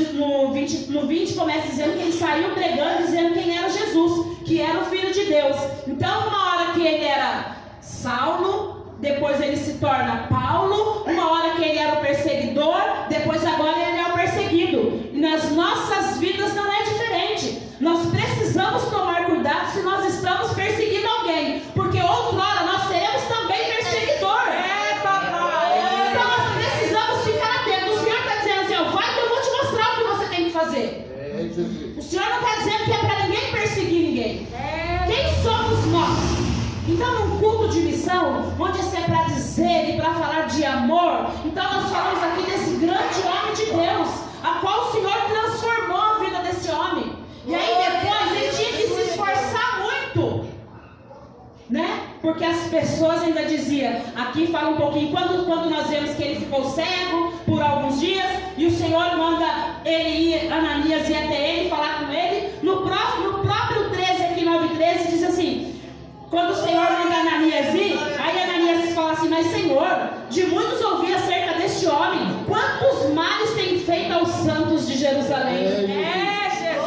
[SPEAKER 9] 20 começa dizendo que ele saiu pregando, dizendo quem era Jesus, que era o Filho de Deus. Então uma hora que ele era Saulo, depois ele se torna Paulo, uma hora que ele era o perseguidor, depois agora ele é o perseguido. E nas nossas vidas não é diferente. Nós precisamos tomar cuidado se nós estamos perseguindo alguém, porque outrora nós seremos também perseguidor. Então nós precisamos ficar atentos. O Senhor está dizendo assim: ó, vai que eu vou te mostrar o que você tem que fazer. O Senhor não está dizendo que é para ninguém perseguir ninguém. Quem somos nós? Então num culto de missão, onde isso é para dizer e para falar de amor, então nós falamos aqui desse grande homem de Deus, a qual o Senhor transformou a vida desse homem. E aí depois ele tinha que se esforçar muito, né? Porque as pessoas ainda diziam, aqui fala um pouquinho, quando nós vemos que ele ficou cego por alguns dias, e o Senhor manda ele ir, Ananias ir até ele, falar com ele, no próprio 13 aqui, 9:13, diz assim: quando o Senhor manda Ananias ir, aí Ananias fala assim: mas Senhor, de muitos ouvi acerca deste homem, quantos males tem feito aos santos de Jerusalém.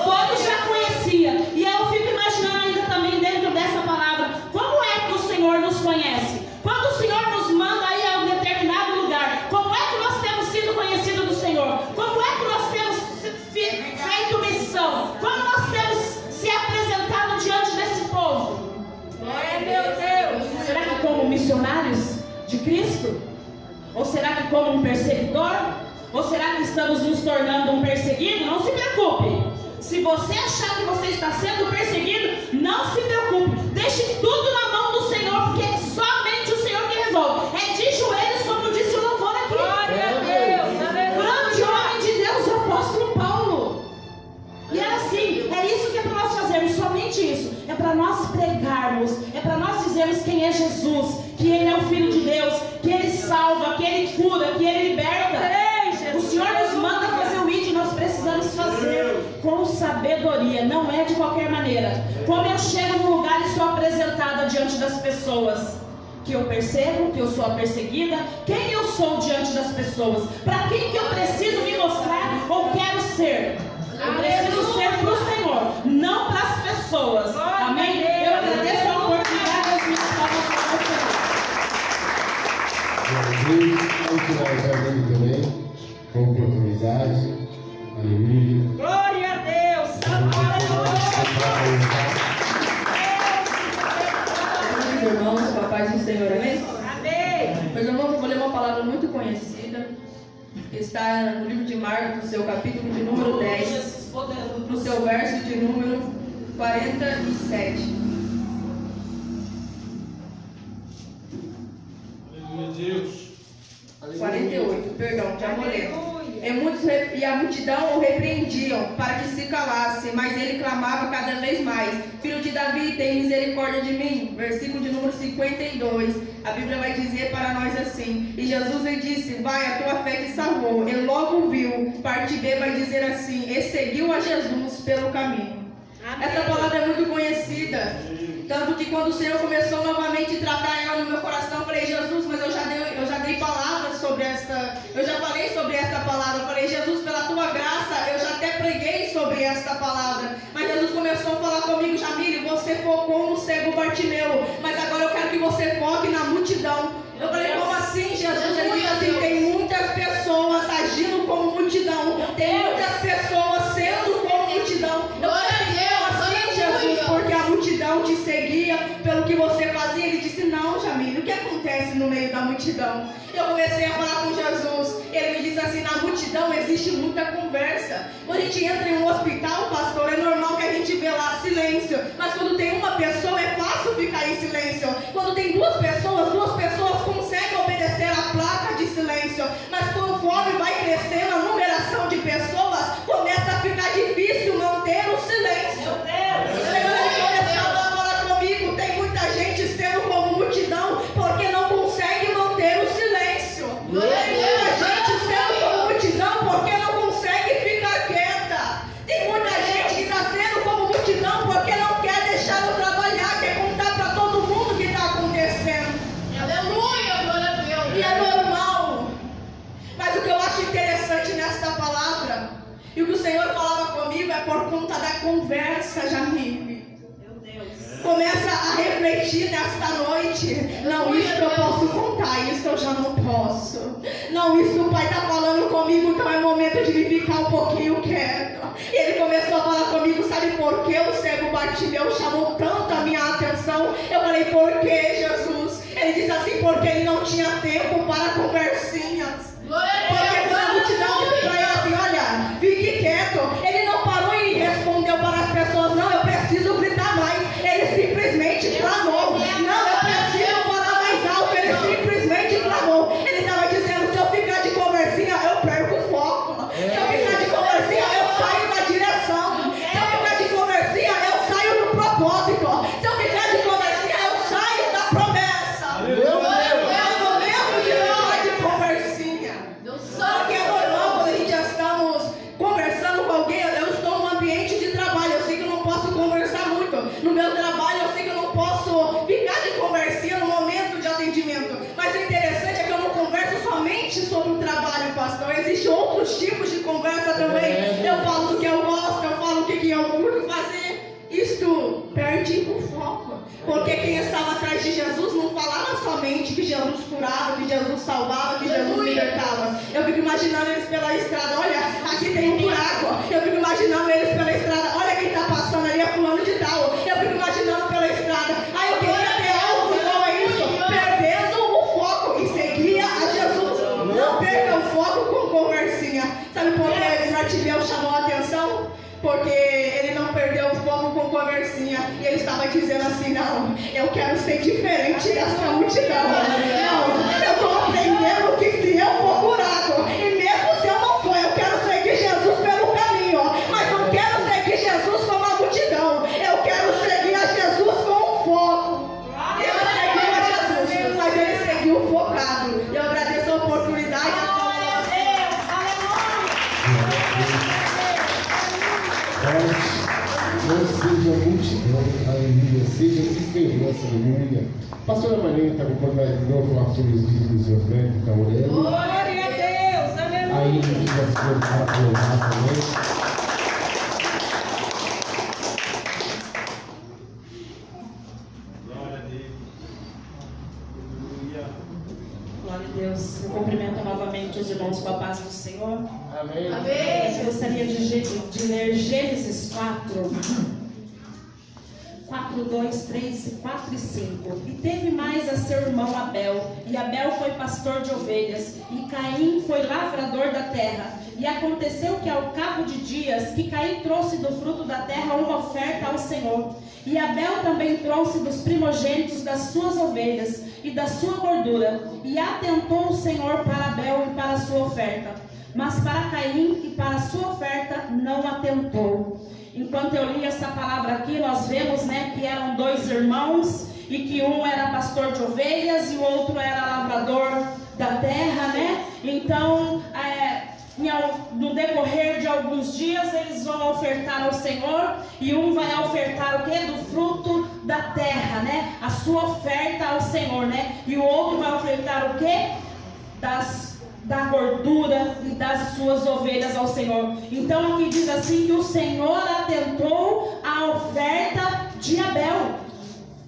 [SPEAKER 9] Todos já conhecia. E eu fico imaginando ainda também dentro dessa palavra, como é que o Senhor nos conhece? Quando o Senhor nos manda aí a um determinado lugar, como é que nós temos sido conhecidos do Senhor? Como é que nós temos feito missão? Como nós temos se apresentado diante desse povo?
[SPEAKER 5] Meu Deus.
[SPEAKER 9] Será que como missionário missionários de Cristo? Ou será que como um perseguidor? Ou será que estamos nos tornando um perseguido? Não se preocupe. Se você achar que você está sendo perseguido, não se preocupe. Deixe tudo na mão do Senhor, porque é somente o Senhor que resolve. É de joelhos, como disse o louvor aqui.
[SPEAKER 5] Glória a Deus.
[SPEAKER 9] Grande homem de Deus, o apóstolo Paulo. E é assim, é isso que é para nós fazermos, somente isso. É para nós pregarmos, é para nós dizermos quem é Jesus, que Ele é o Filho de Deus, que Ele salva, que Ele cura, que Ele liberta. O Senhor nos manda fazer o ID, nós precisamos fazer com sabedoria, não é de qualquer maneira. Como eu chego num lugar e sou apresentada diante das pessoas, que eu percebo que eu sou a perseguida, quem eu sou diante das pessoas, para quem que eu preciso me mostrar ou quero ser. Eu preciso ser para o Senhor, não para as pessoas. Amém? Eu agradeço a oportunidade das minhas palavras para o Senhor.
[SPEAKER 1] Vamos finalizar ele também, com oportunidade. Aleluia.
[SPEAKER 5] Glória a Deus.
[SPEAKER 10] Meus irmãos, com a paz do Senhor, amém?
[SPEAKER 5] Amém.
[SPEAKER 10] Meus irmãos, eu vou ler uma palavra muito conhecida. Está no livro de Marcos, no seu capítulo de número 10, no seu verso de número 47.
[SPEAKER 2] Aleluia, Deus.
[SPEAKER 10] 48, perdão, já vou ler. E a multidão o repreendiam para que se calasse, mas ele clamava cada vez mais: Filho de Davi, tem misericórdia de mim. Versículo de número 52, a Bíblia vai dizer para nós assim: E Jesus lhe disse: Vai, a tua fé te salvou. Ele logo viu. Parte B vai dizer assim: E seguiu a Jesus pelo caminho. Amém. Essa palavra é muito conhecida, tanto que quando o Senhor começou novamente a tratar ela no meu coração, eu falei: Jesus, mas eu já dei palavras sobre esta, eu já falei sobre esta palavra. Eu falei: Jesus, pela tua graça, eu já até preguei sobre esta palavra. Mas Jesus começou a falar comigo: Jamile, você focou no cego Bartimeu, mas agora eu quero que você foque na multidão. Eu falei: como assim, Jesus? Ele disse assim: tem muitas pessoas agindo como multidão, tem muitas pessoas sendo como multidão. Eu falei: assim, Jesus, porque a multidão te seguia pelo que você fazia. Ele disse: não, Jamile, o que acontece no meio da multidão? Eu comecei a falar com Jesus. Ele me disse assim: na multidão existe muita conversa. Quando a gente entra em um hospital, pastor, é normal que a gente vê lá silêncio. Mas quando tem uma pessoa, é fácil ficar em silêncio. Quando tem duas pessoas conseguem obedecer a placa de silêncio. Mas conforme vai crescendo a numeração de pessoas, começa a ficar difícil manter o silêncio. Ele começava a falar comigo: tem muita gente sendo como multidão porque não consegue manter o silêncio. Tem muita gente sendo como multidão porque não consegue ficar quieta. Tem muita gente que está sendo como multidão porque não quer deixar eu trabalhar, quer contar para todo mundo o que está acontecendo.
[SPEAKER 4] Aleluia, glória a Deus.
[SPEAKER 10] E é normal. Mas o que eu acho interessante nesta palavra, e o que o Senhor falava comigo, é por conta da conversa, Jamile. Começa a refletir nesta noite: não, isso que eu posso contar, isso eu já não posso. Não, isso o Pai está falando comigo, então é momento de me ficar um pouquinho quieto. E ele começou a falar comigo: sabe por que o cego Bartimeu chamou tanto a minha atenção? Eu falei: por que, Jesus? Ele disse assim: porque ele não tinha tempo para conversinhas. Porque a multidão disse para ele assim: olha, fique quieto. Ele não parou e respondeu para as pessoas: não, eu preciso gritar mais. Ele simplesmente clamou: não, eu preciso falar mais alto. Ele simplesmente clamou. Ele estava dizendo: se eu ficar de conversinha, eu perco o foco. Se eu ficar de conversinha, eu saio da direção. Se eu ficar de conversinha, eu saio do propósito. Se eu ficar de conversinha, eu saio da promessa. Eu não lembro de falar de conversinha. Só que é normal quando a gente já estamos conversando com alguém. Eu estou num ambiente de trabalho, eu sei que eu não posso conversar muito. No meu trabalho, eu sei que eu não posso ficar de conversinha no momento de atendimento. Mas o interessante é que eu não converso somente sobre o trabalho, pastor. Existem outros tipos de conversa também. Eu falo do que eu gosto, eu falo o que eu curto fazer. Isto perde o foco. Porque quem estava atrás de Jesus não falava somente que Jesus curava, que Jesus salvava, que Jesus libertava. Eu fico imaginando eles pela estrada: olha, aqui tem um buraco. Eu fico imaginando eles pela estrada: olha quem está passando ali, é fulano de tal. Eu fico imaginando pela estrada: eu queria ter algo igual a isso. Perdendo e ele estava dizendo assim: não, eu quero ser diferente dessa multidão. Não, eu estou aprendendo que se eu for curado, e mesmo se eu não for, eu quero seguir Jesus pelo caminho, mas não quero seguir Jesus como a multidão, eu quero seguir a Jesus com foco. Ele seguiu a Jesus, mas ele seguiu focado. Eu agradeço a oportunidade.
[SPEAKER 1] Não seja multidão, aleluia, seja diferença, aleluia. Pastora Marina está acompanhando de novo falar sobre os dízimos e ofertas da Aurélio.
[SPEAKER 5] Glória a Deus, aleluia.
[SPEAKER 1] Aí a gente vai se colocar para louvar também.
[SPEAKER 9] Glória a Deus. Eu cumprimento novamente os irmãos com a paz do Senhor.
[SPEAKER 1] Amém.
[SPEAKER 10] Amém.
[SPEAKER 9] Eu gostaria de ler Gênesis 4, 2, 3, 4 e 5. E teve mais a seu irmão Abel, e Abel foi pastor de ovelhas, e Caim foi lavrador da terra. E aconteceu que ao cabo de dias, que Caim trouxe do fruto da terra uma oferta ao Senhor. E Abel também trouxe dos primogênitos das suas ovelhas e da sua gordura. E atentou o Senhor para Abel e para a sua oferta, mas para Caim e para a sua oferta não atentou. Enquanto eu li essa palavra aqui, nós vemos, que eram dois irmãos e que um era pastor de ovelhas e o outro era lavrador da terra, Então, no decorrer de alguns dias, eles vão ofertar ao Senhor, e um vai ofertar o quê? Do fruto da terra, A sua oferta ao Senhor, E o outro vai ofertar o quê? Da gordura e das suas ovelhas ao Senhor. Então aqui diz assim que o Senhor atentou à oferta de Abel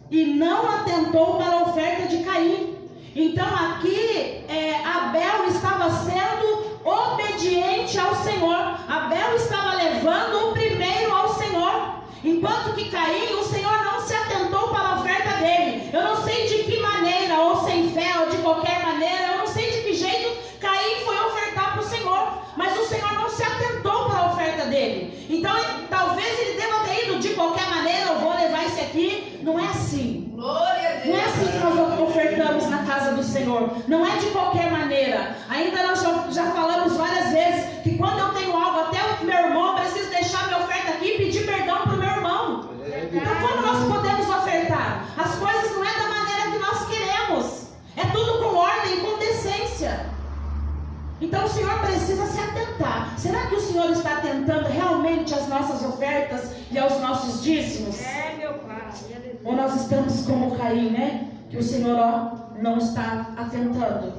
[SPEAKER 9] e não atentou para a oferta de Caim. Então aqui Abel estava sendo obediente ao Senhor. Abel estava levando o primeiro ao Senhor, enquanto que Caim, o Senhor não se atentou para a oferta dele. Eu não sei de que maneira, ou sem fé, ou de qualquer maneira, eu não sei de que jeito Caim foi ofertar para o Senhor, mas o Senhor não se atentou para a oferta dele. Então talvez ele deva ter ido de qualquer maneira: eu vou levar esse aqui. Não é assim.
[SPEAKER 10] Glória a Deus.
[SPEAKER 9] Não é assim que nós ofertamos na casa do Senhor. Não é de qualquer maneira. Ainda nós já falamos várias vezes que quando eu tenho algo, até o meu irmão, eu preciso deixar minha oferta aqui e pedir perdão para o meu irmão. Então quando nós podemos ofertar, as coisas não é da maneira que nós queremos. É tudo com ordem e com decência. Então o Senhor precisa se atentar. Será que o Senhor está atentando realmente às nossas ofertas e aos nossos dízimos?
[SPEAKER 5] Meu Pai.
[SPEAKER 9] Ou nós estamos como Caim, que o Senhor não está atentando?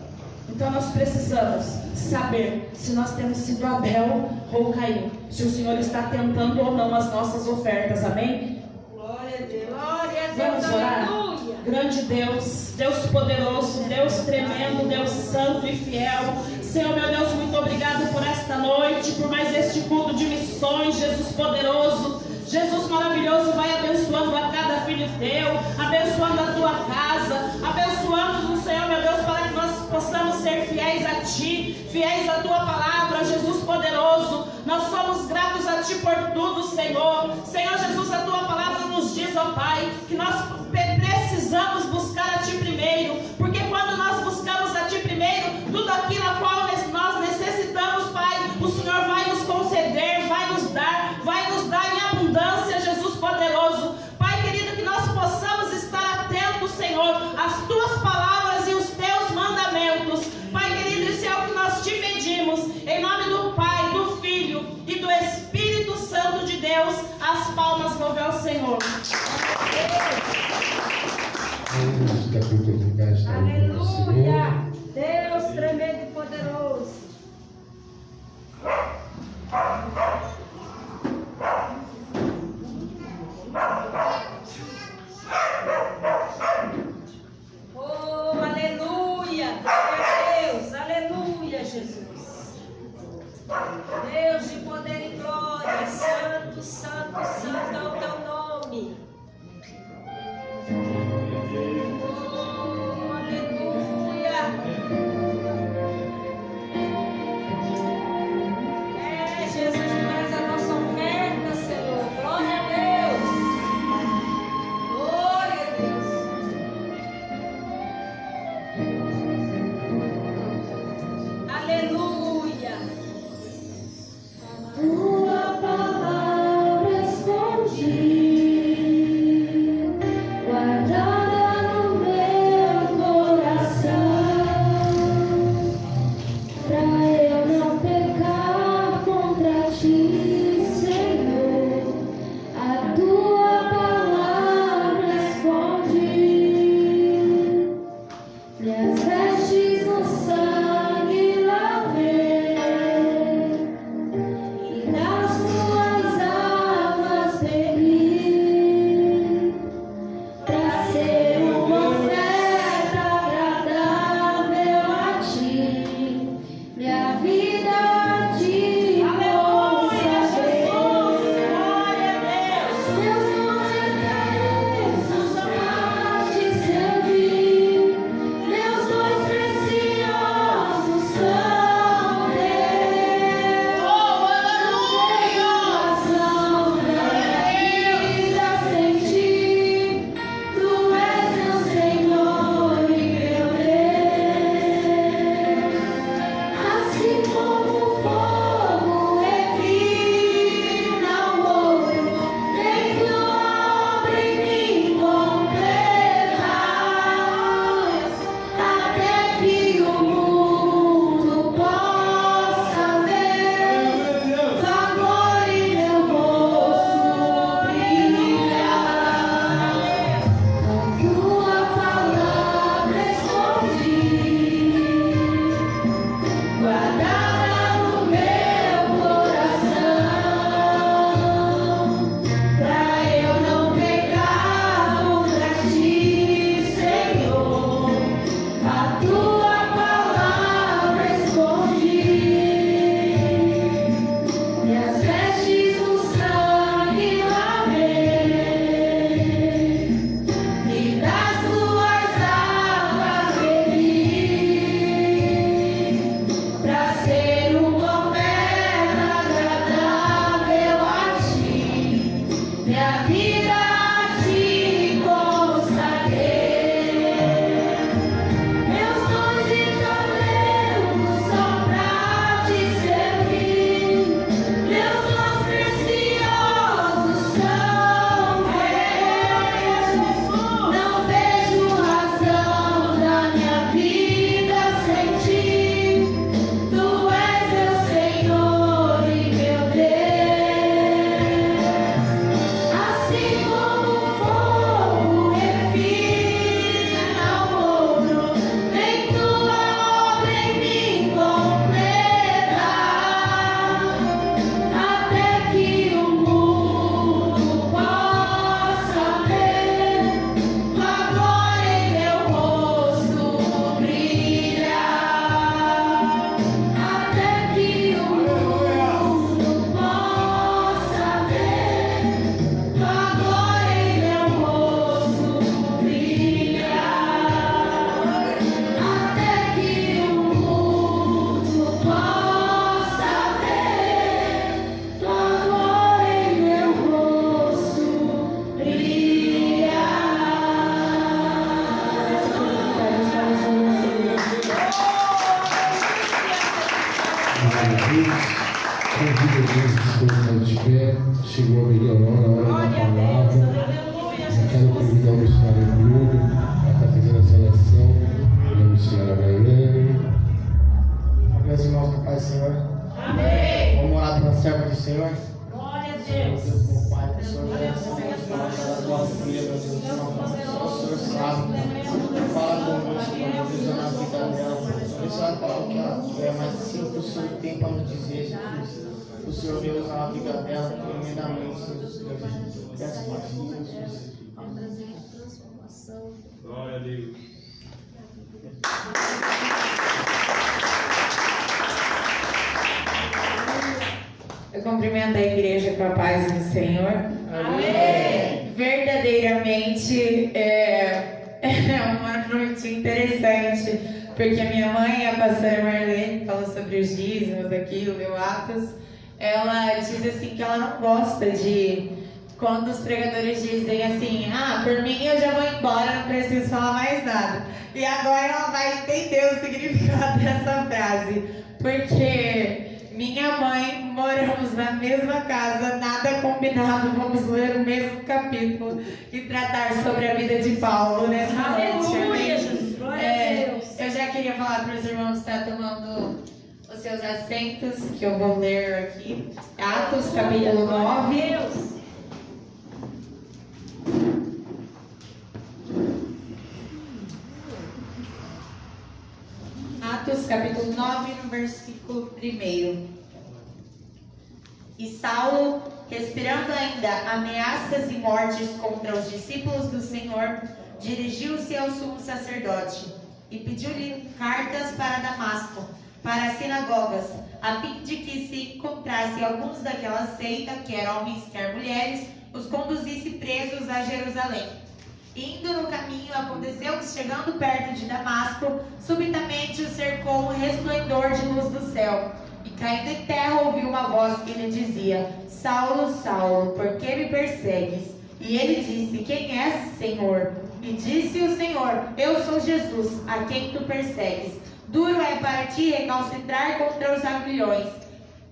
[SPEAKER 9] Então nós precisamos saber se nós temos sido Abel ou Caim, se o Senhor está atentando ou não às nossas ofertas. Amém?
[SPEAKER 5] Glória a Deus. Glória a Deus.
[SPEAKER 9] Vamos orar?
[SPEAKER 5] Aleluia.
[SPEAKER 9] Grande Deus, Deus poderoso, Deus tremendo, Deus santo e fiel. Senhor, meu Deus, muito obrigado por esta noite, por mais este culto de missões. Jesus poderoso, Jesus maravilhoso, vai abençoando a cada filho teu, abençoando a tua casa, abençoando o Senhor, meu Deus, para que nós possamos ser fiéis a Ti, fiéis à Tua palavra. Jesus poderoso, nós somos gratos a Ti por tudo, Senhor. Senhor Jesus, a Tua palavra nos diz, ó Pai, que nós precisamos buscar a Ti primeiro, porque quando nós buscamos a Ti primeiro, tudo aquilo a qual nós necessitamos, Pai, o Senhor vai nos conceder, vai nos dar em abundância, Jesus poderoso. Pai querido, que nós possamos estar atentos, Senhor, às Tuas palavras e os Teus mandamentos. Pai querido, isso é o que nós Te pedimos, em nome do Pai, do Filho e do Espírito Santo de Deus. As palmas louvem ao Senhor.
[SPEAKER 5] Aleluia. Deus tremendo e poderoso. Oh, aleluia. Deus, aleluia, Jesus. Deus de poder e glória, santo, santo, santo é o Teu nome. Oh, aleluia. Jesus, traz a nossa oferta, Senhor. Glória a Deus.
[SPEAKER 1] chegou a melhorar na hora da palavra. Eu quero convidar o missionário Bruno a estar fazendo a seleção. E a missionária Gailane.
[SPEAKER 6] Meus irmãos, no Pai do Senhor.
[SPEAKER 4] Amém.
[SPEAKER 6] Vamos orar pela serva do Senhor.
[SPEAKER 4] Glória a Deus.
[SPEAKER 6] Meu Pai, o Senhor sabe. Fala conosco, meu Deus, na vida dela. Ele sabe falar o que ela quer, mas sim o que o Senhor tem para nos dizer, Jesus. O Senhor veio usar a vida dela tremendamente, Jesus. Peço para ti, Jesus. Amém.
[SPEAKER 8] Glória a Deus.
[SPEAKER 11] Eu cumprimento a igreja com a paz do Senhor.
[SPEAKER 4] Amém.
[SPEAKER 11] Verdadeiramente é uma noite interessante, porque a minha mãe, a pastora Marlene, falou sobre os dízimos aqui, o meu Atos. Ela diz assim que ela não gosta de quando os pregadores dizem assim: ah, por mim eu já vou embora, não preciso falar mais nada. E agora ela vai entender o significado dessa frase, porque minha mãe, moramos na mesma casa, nada combinado, vamos ler o mesmo capítulo e tratar sobre a vida de Paulo nessa noite.
[SPEAKER 4] Aleluia, Jesus. Glória a Deus.
[SPEAKER 11] Eu já queria falar para os irmãos que estão tomando os seus assentos, que eu vou ler aqui. Atos, capítulo 9.
[SPEAKER 4] Deus.
[SPEAKER 11] Atos, capítulo 9, no versículo 1. E Saulo, respirando ainda ameaças e mortes contra os discípulos do Senhor, dirigiu-se ao sumo sacerdote e pediu-lhe cartas para Damasco, para as sinagogas, a fim de que se encontrasse alguns daquela seita, quer homens, quer mulheres, os conduzisse presos a Jerusalém. Indo no caminho, aconteceu que, chegando perto de Damasco, subitamente o cercou um resplendor de luz do céu. E caindo em terra, ouviu uma voz que lhe dizia: Saulo, Saulo, por que me persegues? E ele disse: Quem és, Senhor? E disse o Senhor: Eu sou Jesus, a quem tu persegues. Duro é para ti recalcitrar contra os aguilhões.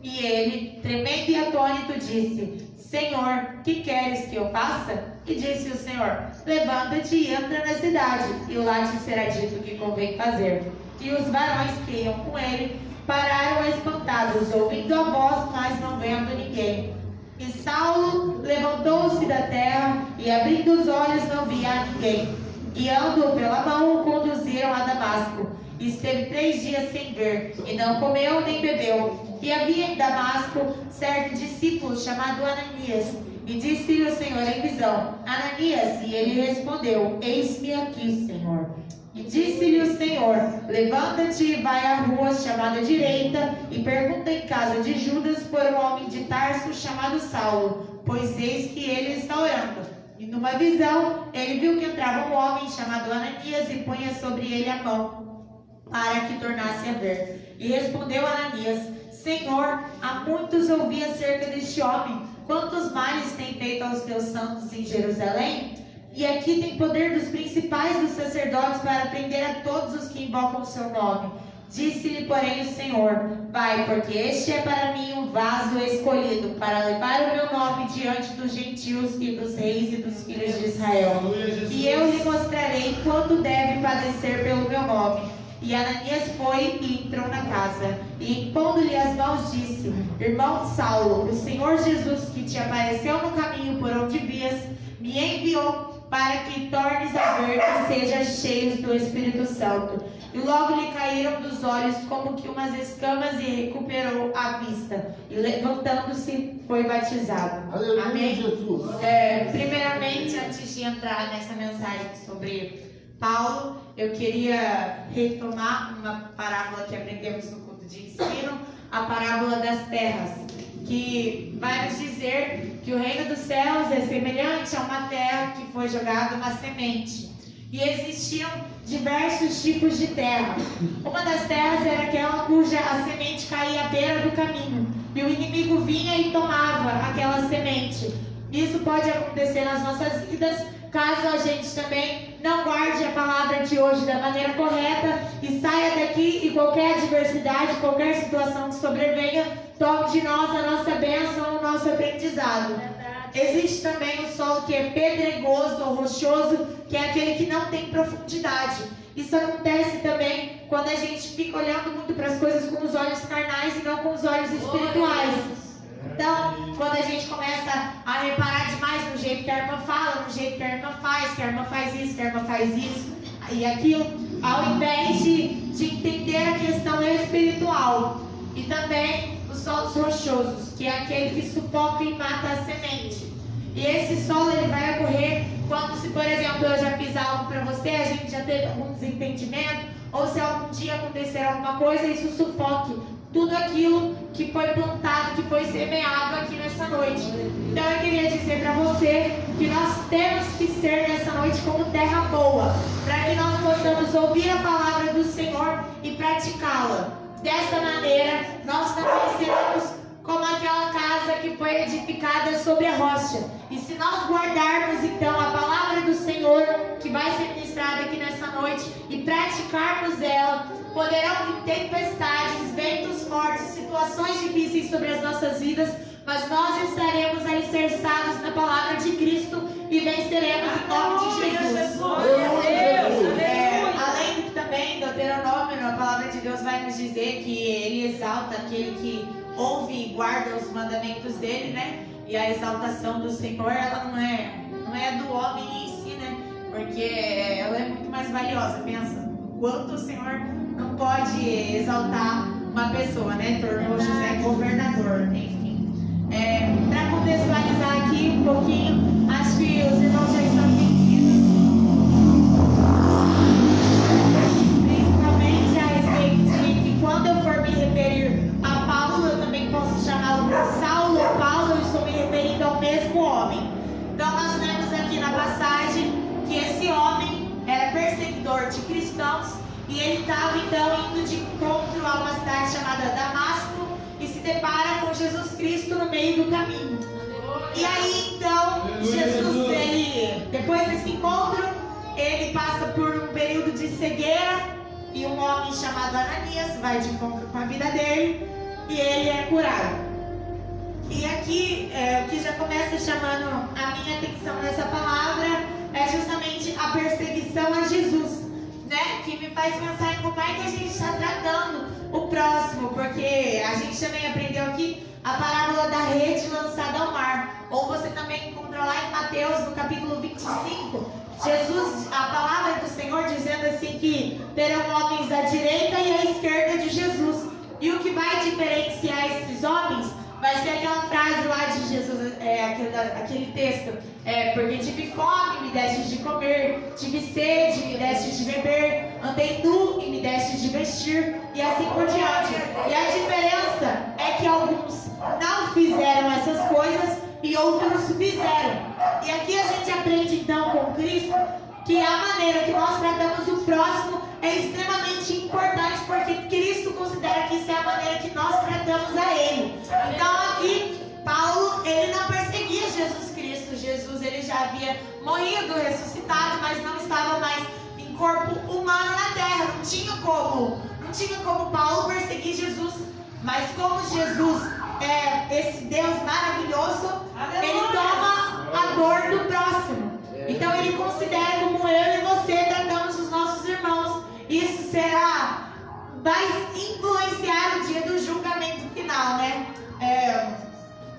[SPEAKER 11] E ele, tremendo e atônito, disse: Senhor, que queres que eu faça? E disse o Senhor: Levanta-te e entra na cidade, e lá te será dito o que convém fazer. E os varões que iam com ele pararam espantados, ouvindo a voz, mas não vendo ninguém. E Saulo levantou-se da terra, e abrindo os olhos não via ninguém. Guiando-o pela mão, o conduziram a Damasco. E esteve 3 dias sem ver, e não comeu nem bebeu. E havia em Damasco certo discípulo chamado Ananias. E disse-lhe o Senhor em visão: Ananias, e ele respondeu: Eis-me aqui, Senhor. E disse-lhe o Senhor: Levanta-te e vai à rua chamada Direita, e pergunta em casa de Judas por um homem de Tarso chamado Saulo, pois eis que ele está orando. E numa visão, ele viu que entrava um homem chamado Ananias e punha sobre ele a mão, para que tornasse a ver. E respondeu Ananias: Senhor, há muitos ouvi acerca deste homem, quantos males tem feito aos teus santos em Jerusalém? E aqui tem poder dos principais dos sacerdotes para prender a todos os que invocam o seu nome. Disse-lhe, porém, o Senhor: Vai, porque este é para mim um vaso escolhido, para levar o meu nome diante dos gentios e dos reis e dos filhos de Israel. E eu lhe mostrarei quanto deve padecer pelo meu nome. E Ananias foi e entrou na casa, e impondo-lhe as mãos disse: Irmão Saulo, o Senhor Jesus, que te apareceu no caminho por onde vias, me enviou para que tornes a ver e sejas cheios do Espírito Santo. E logo lhe caíram dos olhos como que umas escamas e recuperou a vista. E levantando-se, foi batizado.
[SPEAKER 6] Aleluia,
[SPEAKER 11] Amém?
[SPEAKER 6] Jesus.
[SPEAKER 11] Primeiramente, antes de entrar nessa mensagem sobre Paulo, eu queria retomar uma parábola que aprendemos no culto de ensino, a parábola das terras, que vai nos dizer que o reino dos céus é semelhante a uma terra que foi jogada uma semente. E existiam diversos tipos de terra. Uma das terras era aquela cuja a semente caía à beira do caminho, e o inimigo vinha e tomava aquela semente. Isso pode acontecer nas nossas vidas, caso a gente também não guarde a palavra de hoje da maneira correta e saia daqui e qualquer adversidade, qualquer situação que sobrevenha, tome de nós a nossa bênção, o nosso aprendizado. Existe também o solo que é pedregoso ou rochoso, que é aquele que não tem profundidade. Isso acontece também quando a gente fica olhando muito para as coisas com os olhos carnais e não com os olhos espirituais. Então, quando a gente começa a reparar demais no jeito que a irmã fala, no jeito que a irmã faz, que a irmã faz isso, que a irmã faz isso e aquilo, ao invés de entender a questão espiritual. E também os solos rochosos, que é aquele que sufoca e mata a semente. E esse solo ele vai ocorrer quando, se por exemplo eu já fiz algo para você, a gente já teve algum desentendimento, ou se algum dia acontecer alguma coisa, isso sufoque tudo aquilo que foi plantado, que foi semeado aqui nessa noite. Então eu queria dizer para você que nós temos que ser nessa noite como terra boa, para que nós possamos ouvir a palavra do Senhor e praticá-la. Dessa maneira, nós também seremos como aquela casa que foi edificada sobre a rocha. E se nós guardarmos então a palavra do Senhor, que vai ser ministrada aqui nessa noite, e praticarmos ela, poderão vir tempestades, ventos fortes, situações difíceis sobre as nossas vidas, mas nós estaremos alicerçados na palavra de Cristo e venceremos em nome de Jesus. Além do que também, Deuteronômio, a palavra de Deus vai nos dizer que Ele exalta aquele que ouve e guarda os mandamentos dele, né? E a exaltação do Senhor, ela não é do homem em si, né? Porque ela é muito mais valiosa. Pensa, quanto o Senhor não pode exaltar uma pessoa, né? Tornou José governador, enfim. Para contextualizar aqui um pouquinho, acho que os irmãos já estão entendidos. Principalmente a respeito de que quando eu for me referir a Paulo, eu também posso chamá-lo de Saulo ou Paulo, eu estou me referindo ao mesmo homem. Então nós vemos aqui na passagem que esse homem era perseguidor de cristãos e ele estava então indo de encontro a uma cidade chamada Damasco e se depara com Jesus Cristo no meio do caminho. E aí então Jesus, depois desse encontro, ele passa por um período de cegueira e um homem chamado Ananias vai de encontro com a vida dele e ele é curado. E aqui, o que já começa chamando a minha atenção nessa palavra é justamente a perseguição a Jesus, né? Que me faz pensar em como é que a gente está tratando o próximo, porque a gente também aprendeu aqui a parábola da rede lançada ao mar, ou você também encontra lá em Mateus, no capítulo 25, Jesus, a palavra do Senhor dizendo assim que terão homens à direita e à esquerda de Jesus, e o que vai diferenciar esses homens vai ser aquela frase lá de Jesus, aquele texto, porque tive fome, me destes de comer, tive sede, me destes de beber, andei nu e me destes de vestir, e assim por diante. E a diferença é que alguns não fizeram essas coisas e outros fizeram. E aqui a gente aprende então com Cristo que a maneira que nós tratamos o próximo é extremamente importante, porque Cristo considera que isso é a maneira que nós tratamos a Ele. Então aqui, Paulo, ele não perseguia Jesus Cristo. Jesus, ele já havia morrido, ressuscitado, mas não estava mais em corpo humano na terra. Não tinha como Paulo perseguir Jesus. Mas como Jesus é esse Deus maravilhoso, ele toma a dor do próximo. Então ele considera como eu e você tratamos os nossos irmãos. Isso vai influenciar o dia do julgamento final, né?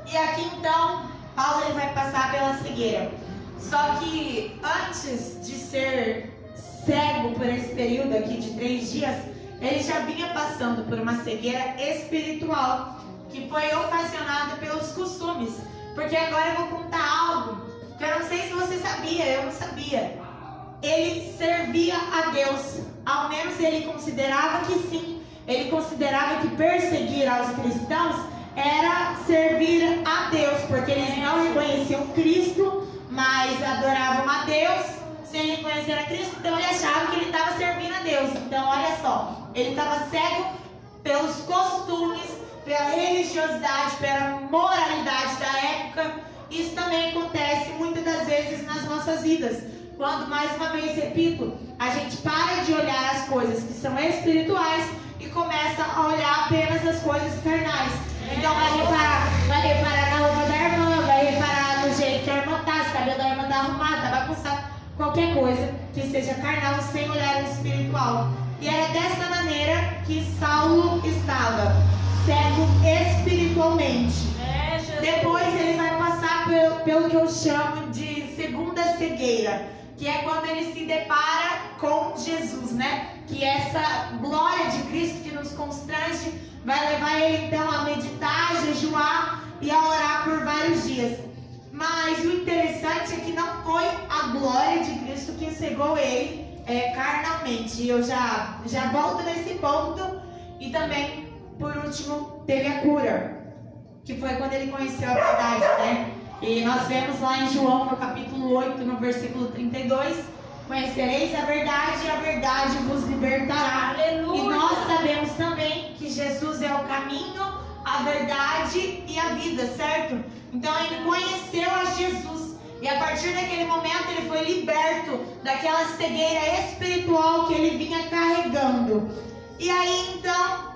[SPEAKER 11] E aqui então, Paulo ele vai passar pela cegueira. Só que antes de ser cego por esse período aqui de 3 dias, ele já vinha passando por uma cegueira espiritual, que foi ocasionada pelos costumes. Porque agora eu vou contar algo que eu não sei se você sabia, eu não sabia. Ele servia a Deus, ao menos ele considerava que sim. Ele considerava que perseguir aos cristãos era servir a Deus, porque eles não reconheciam Cristo, mas adoravam a Deus sem reconhecer a Cristo, então ele achava que ele estava servindo a Deus. Então olha só, ele estava cego pelos costumes, pela religiosidade, pela moralidade da época. Isso também acontece muitas das vezes nas nossas vidas. Quando, mais uma vez, repito, a gente para de olhar as coisas que são espirituais e começa a olhar apenas as coisas carnais. Então vai reparar na roupa da irmã, vai reparar no jeito que a irmã tá, se o cabelo da irmã tá arrumado, tá bagunçado, qualquer coisa que seja carnal sem olhar o espiritual. E era dessa maneira que Saulo estava, cego espiritualmente. Depois ele vai passar pelo que eu chamo de segunda cegueira, que é quando ele se depara com Jesus, né? Que essa glória de Cristo que nos constrange vai levar ele então a meditar, a jejuar e a orar por vários dias. Mas o interessante é que não foi a glória de Cristo que cegou ele carnalmente. Eu já volto nesse ponto. E também, por último, teve a cura, que foi quando ele conheceu a verdade, né? E nós vemos lá em João, no capítulo 8, no versículo 32, conhecereis a verdade e a verdade vos libertará. Aleluia. E nós sabemos também que Jesus é o caminho, a verdade e a vida, certo? Então ele conheceu a Jesus e a partir daquele momento ele foi liberto daquela cegueira espiritual que ele vinha carregando. E aí então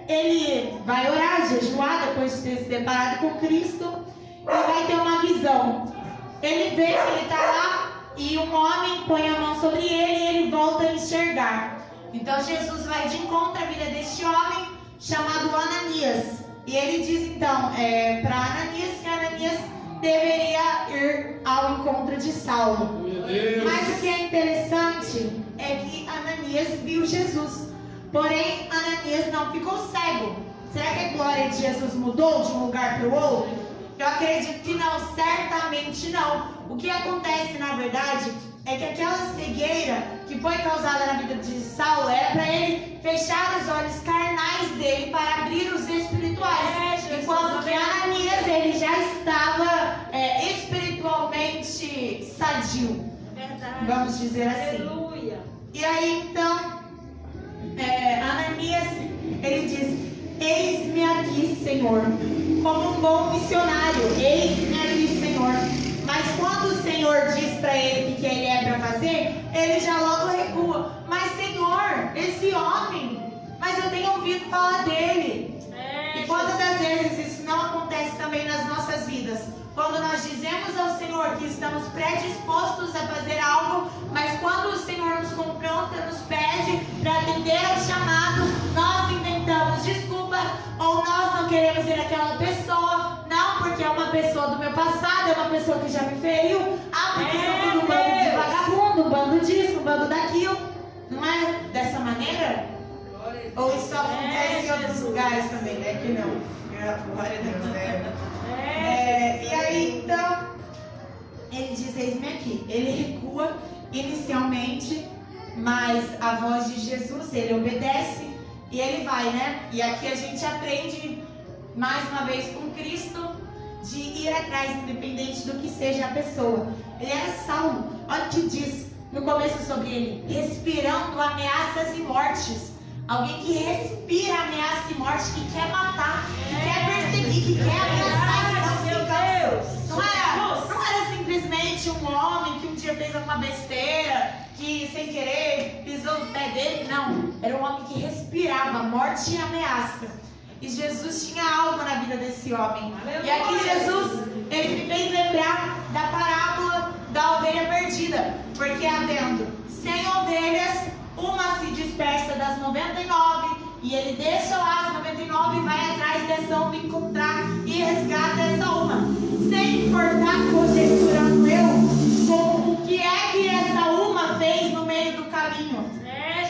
[SPEAKER 11] ele vai orar, jejuar, depois de ter se deparado com Cristo, e vai ter uma visão. Ele vê que ele está lá e um homem põe a mão sobre ele e ele volta a enxergar. Então Jesus vai de encontro à vida deste homem chamado Ananias. E ele diz então para Ananias que Ananias deveria ir ao encontro de Saulo. Mas o que é interessante é que Ananias viu Jesus. Porém, Ananias não ficou cego. Será que a glória de Jesus mudou de um lugar para o outro? Eu acredito que não, certamente não. O que acontece, na verdade, é que aquela cegueira que foi causada na vida de Saulo era para ele fechar os olhos carnais dele para abrir os espirituais. Enquanto que Ananias, ele já estava espiritualmente sadio. Verdade. Vamos dizer assim. Aleluia. E aí, então, Ananias, ele diz: eis-me aqui, Senhor, como um bom missionário, eis-me aqui, Senhor. Mas quando o Senhor diz para ele o que ele é para fazer, ele já logo recua. Mas, Senhor, esse homem, mas eu tenho ouvido falar dele. E quantas das vezes isso não acontece também nas nossas vidas? Quando nós dizemos ao Senhor que estamos predispostos a fazer algo, mas quando o Senhor nos confronta, nos pede para atender ao chamado, nós inventamos desculpa, ou nós não queremos ser aquela pessoa, não, porque é uma pessoa do meu passado, é uma pessoa que já me feriu, porque são tudo um bando de vagabundo, um bando disso, um bando daquilo. Não é dessa maneira? Ou isso acontece em outros lugares também, né? Que não. Glória a Deus, né? E aí, então, ele diz: eis-me aqui. Ele recua inicialmente, mas a voz de Jesus, ele obedece e ele vai, né? E aqui a gente aprende, mais uma vez com Cristo, de ir atrás, independente do que seja a pessoa. Ele era Saulo. Olha o que diz no começo sobre ele: respirando ameaças e mortes. Alguém que respira ameaça e morte, que quer matar, que quer perseguir, que quer ameaçar. Não era simplesmente um homem que um dia fez alguma besteira, que sem querer pisou no pé dele. Não, era um homem que respirava morte e ameaça. E Jesus tinha algo na vida desse homem. E aqui Jesus, ele me fez lembrar da parábola da ovelha perdida. Porque havendo 100 ovelhas, uma se dispersa das 99, e ele deixa lá as 99 e vai atrás dessa uma encontrar e resgata essa uma. Sem importar, conjecturando eu, com o que é que essa uma fez no meio do caminho.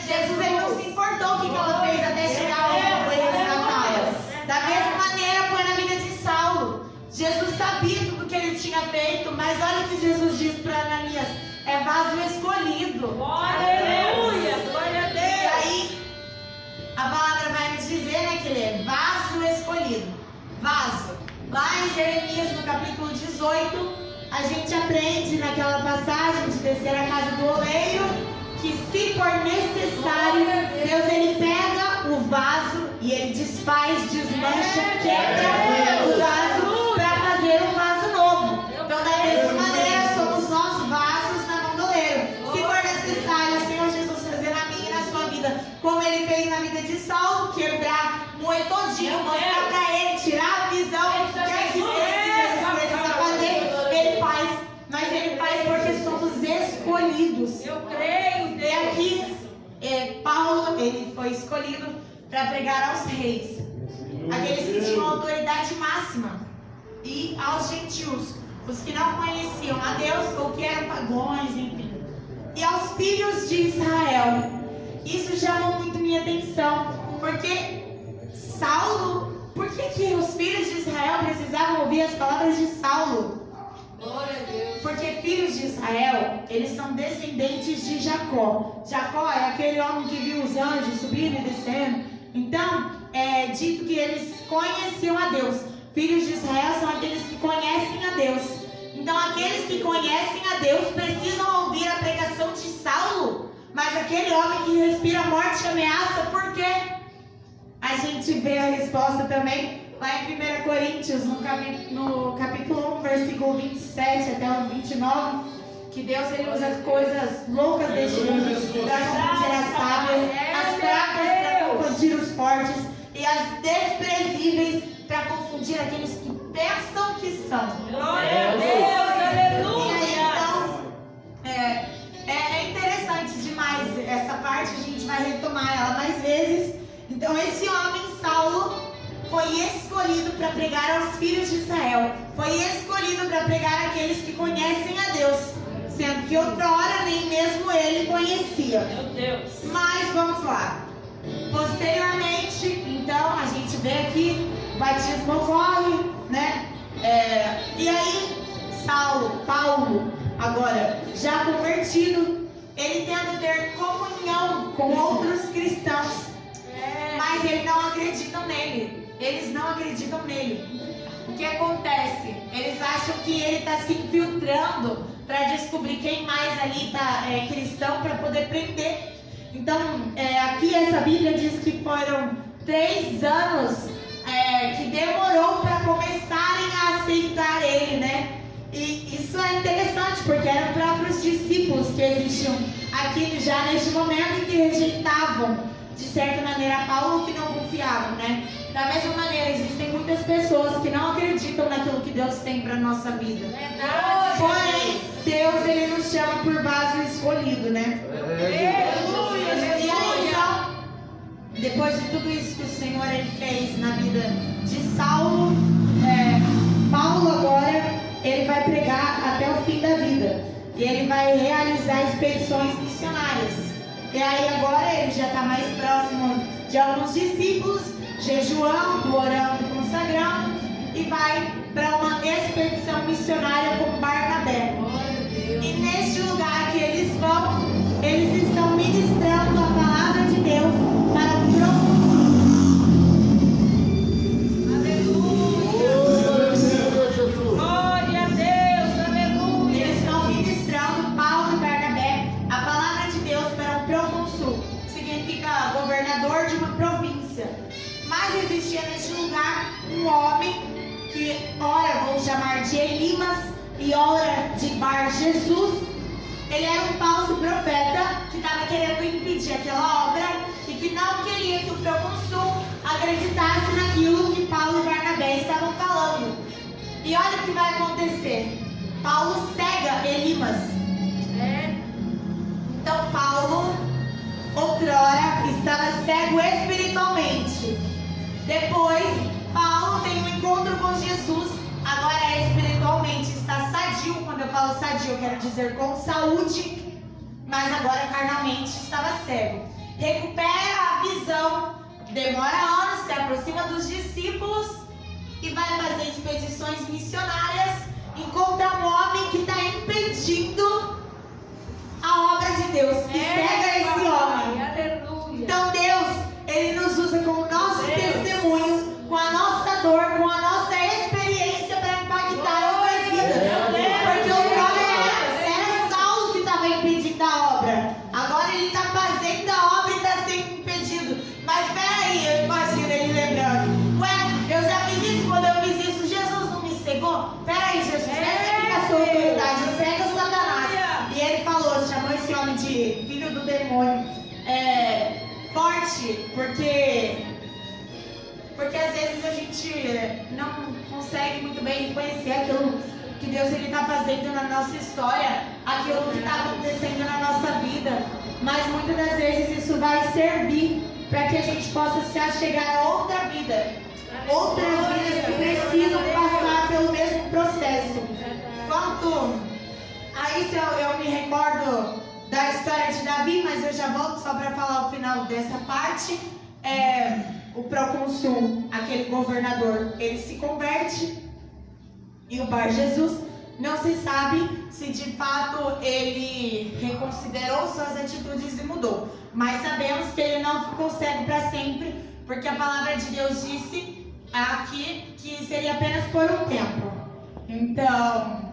[SPEAKER 11] Jesus, ele não se importou o que ela fez até chegar ao e resgatá-la. Da mesma maneira foi na vida de Saulo. Jesus sabia tudo que ele tinha feito, mas olha o que Jesus diz para Ananias: é vaso escolhido. Aleluia! Glória a Deus! E aí, a palavra vai nos dizer, né, que ele é vaso escolhido. Vaso. Lá em Jeremias, no capítulo 18, a gente aprende naquela passagem de descer a casa do oleiro, que se for necessário, Deus, ele pega o vaso e ele desfaz, desmancha, quebra o vaso para fazer um vaso novo. Então, da mesma maneira, somos nós vasos na mão do oleiro. Se for necessário, o Senhor Jesus fazer na minha e na sua vida, como ele fez na vida de Saulo, tadinho, mostrar pra ele, tirar a visão que aquilo que Jesus precisa fazer, ele faz. Mas ele faz porque somos escolhidos.
[SPEAKER 4] Eu creio,
[SPEAKER 11] E
[SPEAKER 4] Deus.
[SPEAKER 11] aqui, Paulo, ele foi escolhido para pregar aos reis, aqueles que tinham autoridade máxima, e aos gentios, os que não conheciam a Deus ou que eram pagãos, enfim, e aos filhos de Israel. Isso chamou muito minha atenção, porque Saulo, por que os filhos de Israel precisavam ouvir as palavras de Saulo?
[SPEAKER 4] Glória a Deus.
[SPEAKER 11] Porque filhos de Israel, eles são descendentes de Jacó. Jacó é aquele homem que viu os anjos subindo e descendo. Então, é dito que eles conheciam a Deus. Filhos de Israel são aqueles que conhecem a Deus. Então, aqueles que conhecem a Deus precisam ouvir a pregação de Saulo. Mas aquele homem que respira morte e ameaça, por quê? A gente vê a resposta também lá em 1 Coríntios, no capítulo 1, versículo 27 até o 29, que Deus ele usa coisas loucas deste mundo para confundir as sábias, as fracas para confundir os fortes e as desprezíveis para confundir aqueles que pensam que são.
[SPEAKER 4] Glória a Deus, aleluia.
[SPEAKER 11] E aí, então, é interessante demais essa parte, a gente vai retomar ela mais vezes. Então, esse homem, Saulo, foi escolhido para pregar aos filhos de Israel. Foi escolhido para pregar àqueles que conhecem a Deus, sendo que outrora nem mesmo ele conhecia.
[SPEAKER 4] Meu Deus.
[SPEAKER 11] Mas vamos lá. Posteriormente, então, a gente vê aqui, o batismo ocorre, né? E aí, Paulo, agora já convertido, ele tenta ter comunhão com outros cristãos, mas eles não acreditam nele. Eles não acreditam nele. O que acontece? Eles acham que ele está se infiltrando para descobrir quem mais ali está cristão para poder prender. Então, aqui essa Bíblia diz que foram 3 anos que demorou para começarem a aceitar ele, né? E isso é interessante porque eram próprios discípulos que existiam aqui já neste momento e que rejeitavam de certa maneira Paulo, que não confiavam, né? Da mesma maneira, existem muitas pessoas que não acreditam naquilo que Deus tem para nossa vida. Porém, Deus ele nos chama por vaso escolhido, né? E aí, então, depois de tudo isso que o Senhor ele fez na vida de Saulo, Paulo agora ele vai pregar até o fim da vida e ele vai realizar expedições missionárias. E aí agora ele já está mais próximo de alguns discípulos, jejuando, orando, consagrando, e vai para uma expedição missionária com Barnabé. E neste lugar que eles vão, eles estão ministrando a palavra de Deus para o
[SPEAKER 4] Glória a Deus, aleluia.
[SPEAKER 11] Eles estão ministrando Paulo e Barnabé a palavra de Deus para o procônsul, significa governador de uma província. Mas existia neste lugar um homem que ora vou chamar de Elimas e ora de Bar Jesus. Ele era um falso profeta que estava querendo impedir aquela obra e que não queria que o procônsul acreditasse naquilo que Paulo e Barnabé estavam falando. E olha o que vai acontecer. Paulo cega Elimas. Então Paulo, outrora, estava cego espiritualmente. Depois, Paulo tem um encontro com Jesus. Agora espiritualmente está sadio. Quando eu falo sadio, eu quero dizer com saúde. Mas agora carnalmente estava cego. Recupera a visão. Demora anos, se aproxima dos discípulos e vai fazer expedições missionárias. Encontra um homem que está impedindo a obra de Deus. E cega esse homem.
[SPEAKER 4] Aleluia.
[SPEAKER 11] Então Deus, Ele nos usa com o nosso testemunho, com a nossa dor, com a nossa experiência para impactar outras vidas. Porque o problema era Saulo que estava impedindo a obra. Agora ele está fazendo a obra e está sendo impedido. Mas peraí, eu imagino ele lembrando. Ué, eu já fiz isso, quando eu fiz isso, Jesus não me cegou? Peraí, Jesus, essa aqui é a sua autoridade, cega o Satanás. E ele falou, chamou esse homem de filho do demônio. Forte, porque porque às vezes a gente não consegue muito bem reconhecer aquilo que Deus está fazendo na nossa história, aquilo que está acontecendo na nossa vida, mas muitas das vezes isso vai servir para que a gente possa se achegar a outra vida, outras vidas que precisam passar pelo mesmo processo. Quanto a isso, eu me recordo da história de Davi, mas eu já volto só para falar o final dessa parte. O procônsul, aquele governador, ele se converte, e o Bar Jesus, não se sabe se de fato ele reconsiderou suas atitudes e mudou, mas sabemos que ele não ficou cego para sempre, porque a palavra de Deus disse aqui que seria apenas por um tempo. Então,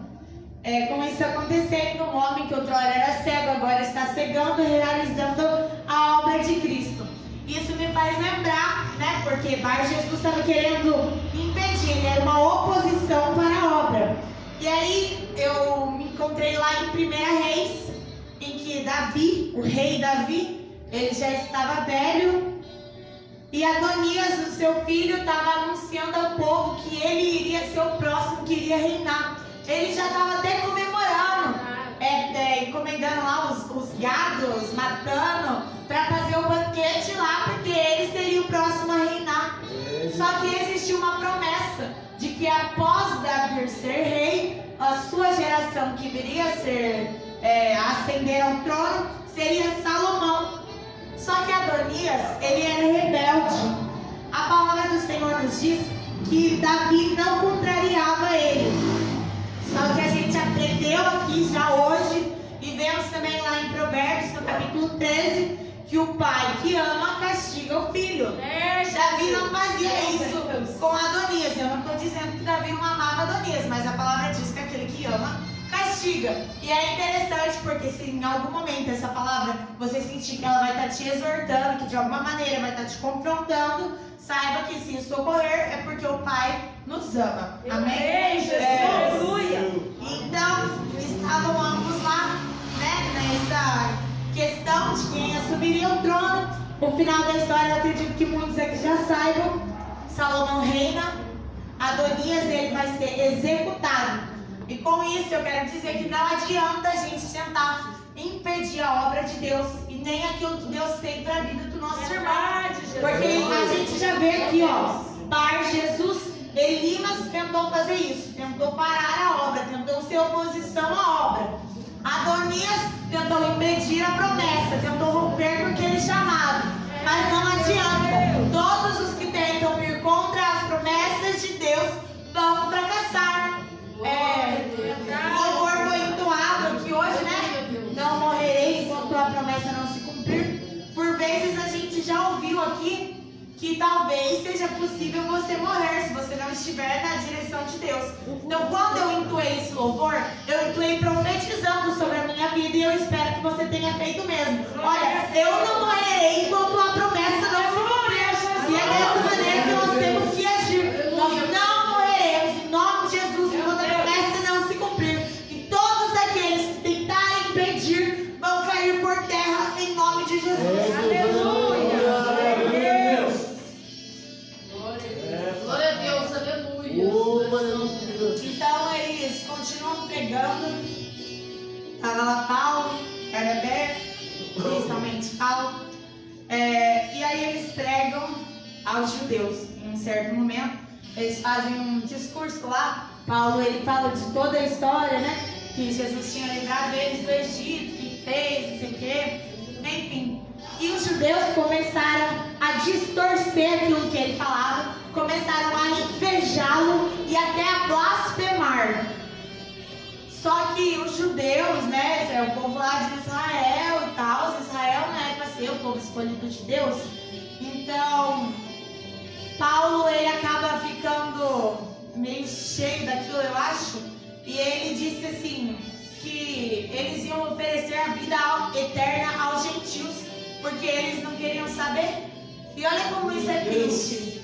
[SPEAKER 11] com isso acontecendo, um homem que outrora era cego, agora está cegando e realizando a obra de Cristo. Isso me faz lembrar, né? Porque Bar Jesus estava querendo impedir, ele era uma oposição para a obra. E aí eu me encontrei lá em 1 Reis, em que Davi, o rei Davi, ele já estava velho, e Adonias, o seu filho, estava anunciando ao povo que ele iria ser o próximo que iria reinar. Ele já estava até comemorando, encomendando lá os gados, matando, para fazer o banquete lá, porque ele seria o próximo a reinar. Só que existia uma promessa de que após Davi ser rei, a sua geração que viria a ascender ao trono seria Salomão. Só que Adonias, ele era rebelde. A palavra do Senhor nos diz que Davi não contrariava ele. Só que a gente aprendeu aqui já hoje, e vemos também lá em Provérbios, no capítulo 13, que o pai que ama castiga o filho. Davi não fazia isso com Adonias. Eu não estou dizendo que Davi não amava Adonias, mas a palavra diz que aquele que ama castiga. E é interessante porque se em algum momento essa palavra você sentir que ela vai estar te exortando, que de alguma maneira vai estar te confrontando, saiba que se isso ocorrer é porque o Pai nos ama. Amém? Então, estavam ambos lá, né, nessa questão de quem assumiria o trono. O final da história, eu acredito que muitos aqui já saibam. Salomão reina, Adonias ele vai ser executado. E com isso eu quero dizer que não adianta a gente tentar impedir a obra de Deus e nem aquilo que Deus tem para a vida do nosso irmão. Porque a gente já vê aqui, ó, Bar Jesus, Elimas tentou fazer isso, tentou parar a obra, tentou ser oposição à obra. Adonias tentou impedir a promessa, tentou romper com aquele chamado. Mas não adianta, todos os que tentam ir contra as promessas de Deus vão fracassar. O louvor foi entoado aqui hoje, né? Não morrerei enquanto a promessa não se cumprir. Por vezes a gente já ouviu aqui que talvez seja possível você morrer se você não estiver na direção de Deus. Então, quando eu entoei esse louvor, eu entoei profetizando sobre a minha vida e eu espero que você tenha feito o mesmo. Olha, eu não morrerei enquanto a promessa não se cumprir. E é dessa maneira que nós temos que agir. Nós não morreremos em nome de Jesus enquanto a promessa não se cumprir. E todos aqueles que tentarem impedir vão cair por terra em nome de Jesus. Aleluia!
[SPEAKER 10] Glória a Deus, aleluia.
[SPEAKER 11] Então eles continuam pregando. Estava lá Paulo, Barnabé, principalmente Paulo. E aí eles pregam aos judeus. Em um certo momento, eles fazem um discurso lá. Paulo ele fala de toda a história, né? Que Jesus tinha livrado eles do Egito, que fez, não sei o quê. Enfim. E os judeus começaram a distorcer aquilo que ele falava, começaram a invejá-lo e até a blasfemar. Só que os judeus, né, o povo lá de Israel e tal, Israel não é para ser o povo escolhido de Deus. Então, Paulo ele acaba ficando meio cheio daquilo, eu acho, e ele disse assim, que eles iam oferecer a vida eterna aos gentios, porque eles não queriam saber. E olha como isso é triste.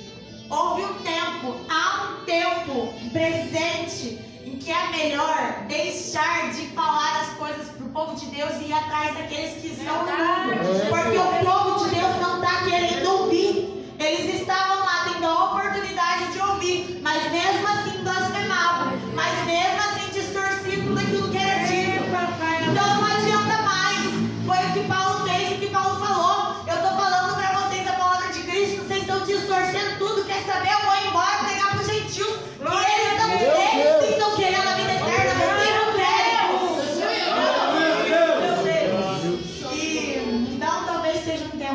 [SPEAKER 11] Houve um tempo, há um tempo presente em que é melhor deixar de falar as coisas para o povo de Deus e ir atrás daqueles que estão no mundo. Porque o povo de Deus não está querendo ouvir. Eles estavam lá tendo a oportunidade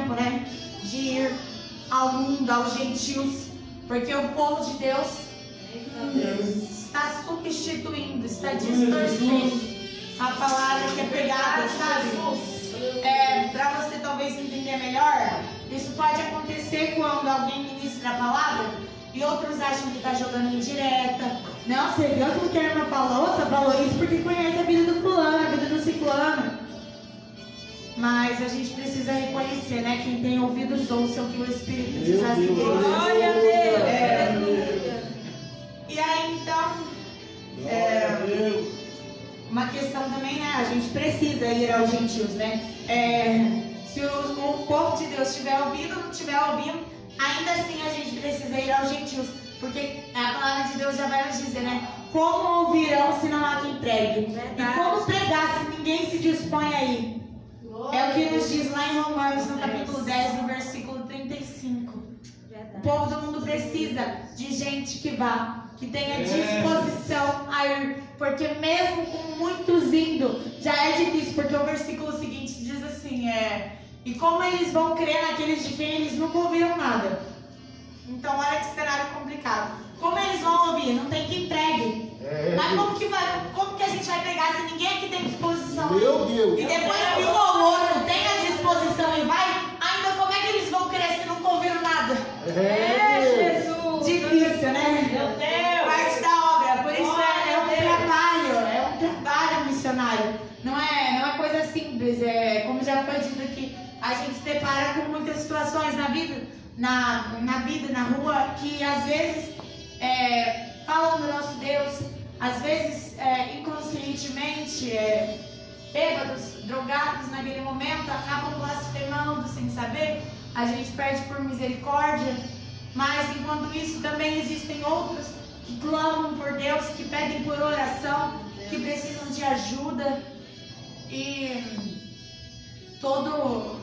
[SPEAKER 11] tempo, né? De ir ao mundo, aos gentios, porque o povo de Deus está substituindo, está distorcendo a palavra que é pregada, sabe? Para você talvez entender melhor, isso pode acontecer quando alguém ministra a palavra e outros acham que está jogando indireta. Não, você viu como que a irmã falou isso porque conhece a vida do fulano, a vida do ciclano. Mas a gente precisa reconhecer, né? Quem tem ouvidos ouça o que o Espírito diz às igrejas.
[SPEAKER 9] Glória a Deus!
[SPEAKER 11] E aí então, uma questão também, né? A gente precisa ir aos gentios, né? Se o povo de Deus estiver ouvindo ou não estiver ouvindo, ainda assim a gente precisa ir aos gentios. Porque a palavra de Deus já vai nos dizer, né? Como ouvirão se não há quem pregue? E como pregar se ninguém se dispõe a ir? É o que nos diz lá em Romanos, no capítulo 10, no versículo 35. O povo do mundo precisa de gente que vá, que tenha disposição a ir. Porque mesmo com muitos indo, já é difícil. Porque o versículo seguinte diz assim, e como eles vão crer naqueles de quem eles nunca ouviram nada? Então olha que cenário complicado. Como eles vão ouvir? Não tem quem pregue. Mas como que a gente vai pregar se ninguém aqui tem disposição?
[SPEAKER 12] Meu Deus!
[SPEAKER 11] E depois que um ou outro tem a disposição e vai, ainda como é que eles vão crer se nunca ouviram nada?
[SPEAKER 9] Jesus!
[SPEAKER 11] Difícil, né?
[SPEAKER 9] Meu Deus!
[SPEAKER 11] Parte da obra. Por isso é um trabalho missionário. Não é coisa simples. Como já foi dito aqui, a gente se depara com muitas situações na vida, na rua, que às vezes falam do nosso Deus, às vezes inconscientemente, bêbados, drogados naquele momento, acabam blasfemando sem saber. A gente pede por misericórdia, mas enquanto isso também existem outros que clamam por Deus, que pedem por oração, que precisam de ajuda. E todo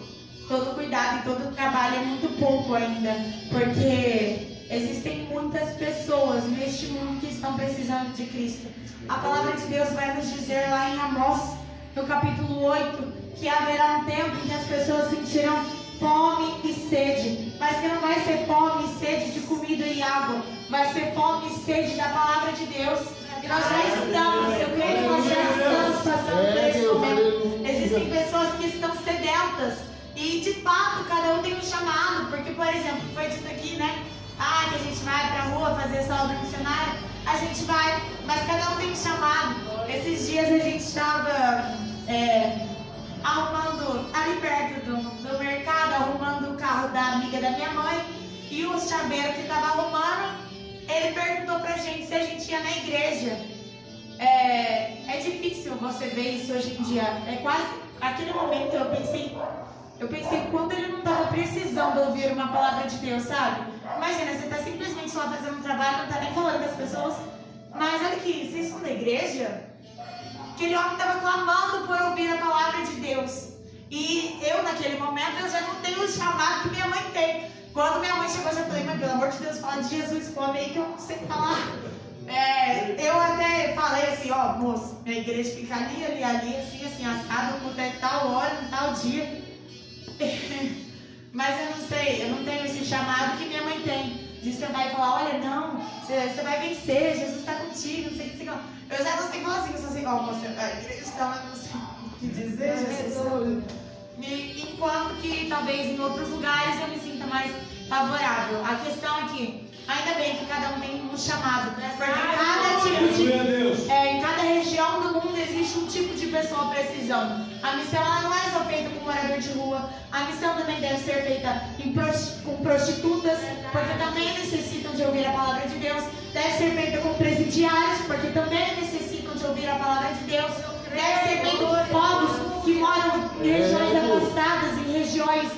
[SPEAKER 11] cuidado e todo trabalho é muito pouco ainda, porque existem muitas pessoas neste mundo que estão precisando de Cristo. A palavra de Deus vai nos dizer lá em Amós, no capítulo 8, que haverá um tempo em que as pessoas sentirão fome e sede, mas que não vai ser fome e sede de comida e água, vai ser fome e sede da palavra de Deus. E nós já estamos, eu creio que nós já estamos passando por esse momento. Existem pessoas que estão sedentas e de fato cada um tem um chamado, porque por exemplo, foi dito aqui, né? Que a gente vai pra rua fazer essa obra missionária, a gente vai, mas cada um tem um chamado. Esses dias a gente estava arrumando ali perto do mercado, arrumando o carro da amiga da minha mãe, e o chaveiro que estava arrumando, ele perguntou pra gente se a gente ia na igreja. É difícil você ver isso hoje em dia. Quase aquele momento eu pensei quando ele não estava precisando ouvir uma palavra de Deus, sabe? Imagina, você está simplesmente lá fazendo um trabalho, não está nem falando com as pessoas, mas olha aqui, vocês são da igreja? Aquele homem estava clamando por ouvir a palavra de Deus. E eu, naquele momento, eu já não tenho o chamado que minha mãe tem. Quando minha mãe chegou, eu já falei, mas pelo amor de Deus, fala de Jesus, come aí que eu não sei falar. Eu até falei assim, moço, minha igreja fica ali, assim, assado, com tal hora, tal dia. Mas eu não sei, eu não tenho esse chamado que minha mãe tem. De você vai falar, olha, não, você vai vencer, Jesus está contigo, não sei o que. Eu já não sei falar assim, eu só sei, moça, a igreja está lá, não sei o que dizer, Jesus. Enquanto que talvez em outros lugares eu me sinta mais favorável. A questão é que, ainda bem que cada um tem um chamado, porque em cada região do mundo existe um tipo de pessoa precisando. A missão ela não é só feita com morador de rua, a missão também deve ser feita com prostitutas, porque também necessitam de ouvir a palavra de Deus. Deve ser feita com presidiários, porque também necessitam de ouvir a palavra de Deus. Deve ser feita com povos que moram em regiões afastadas, em regiões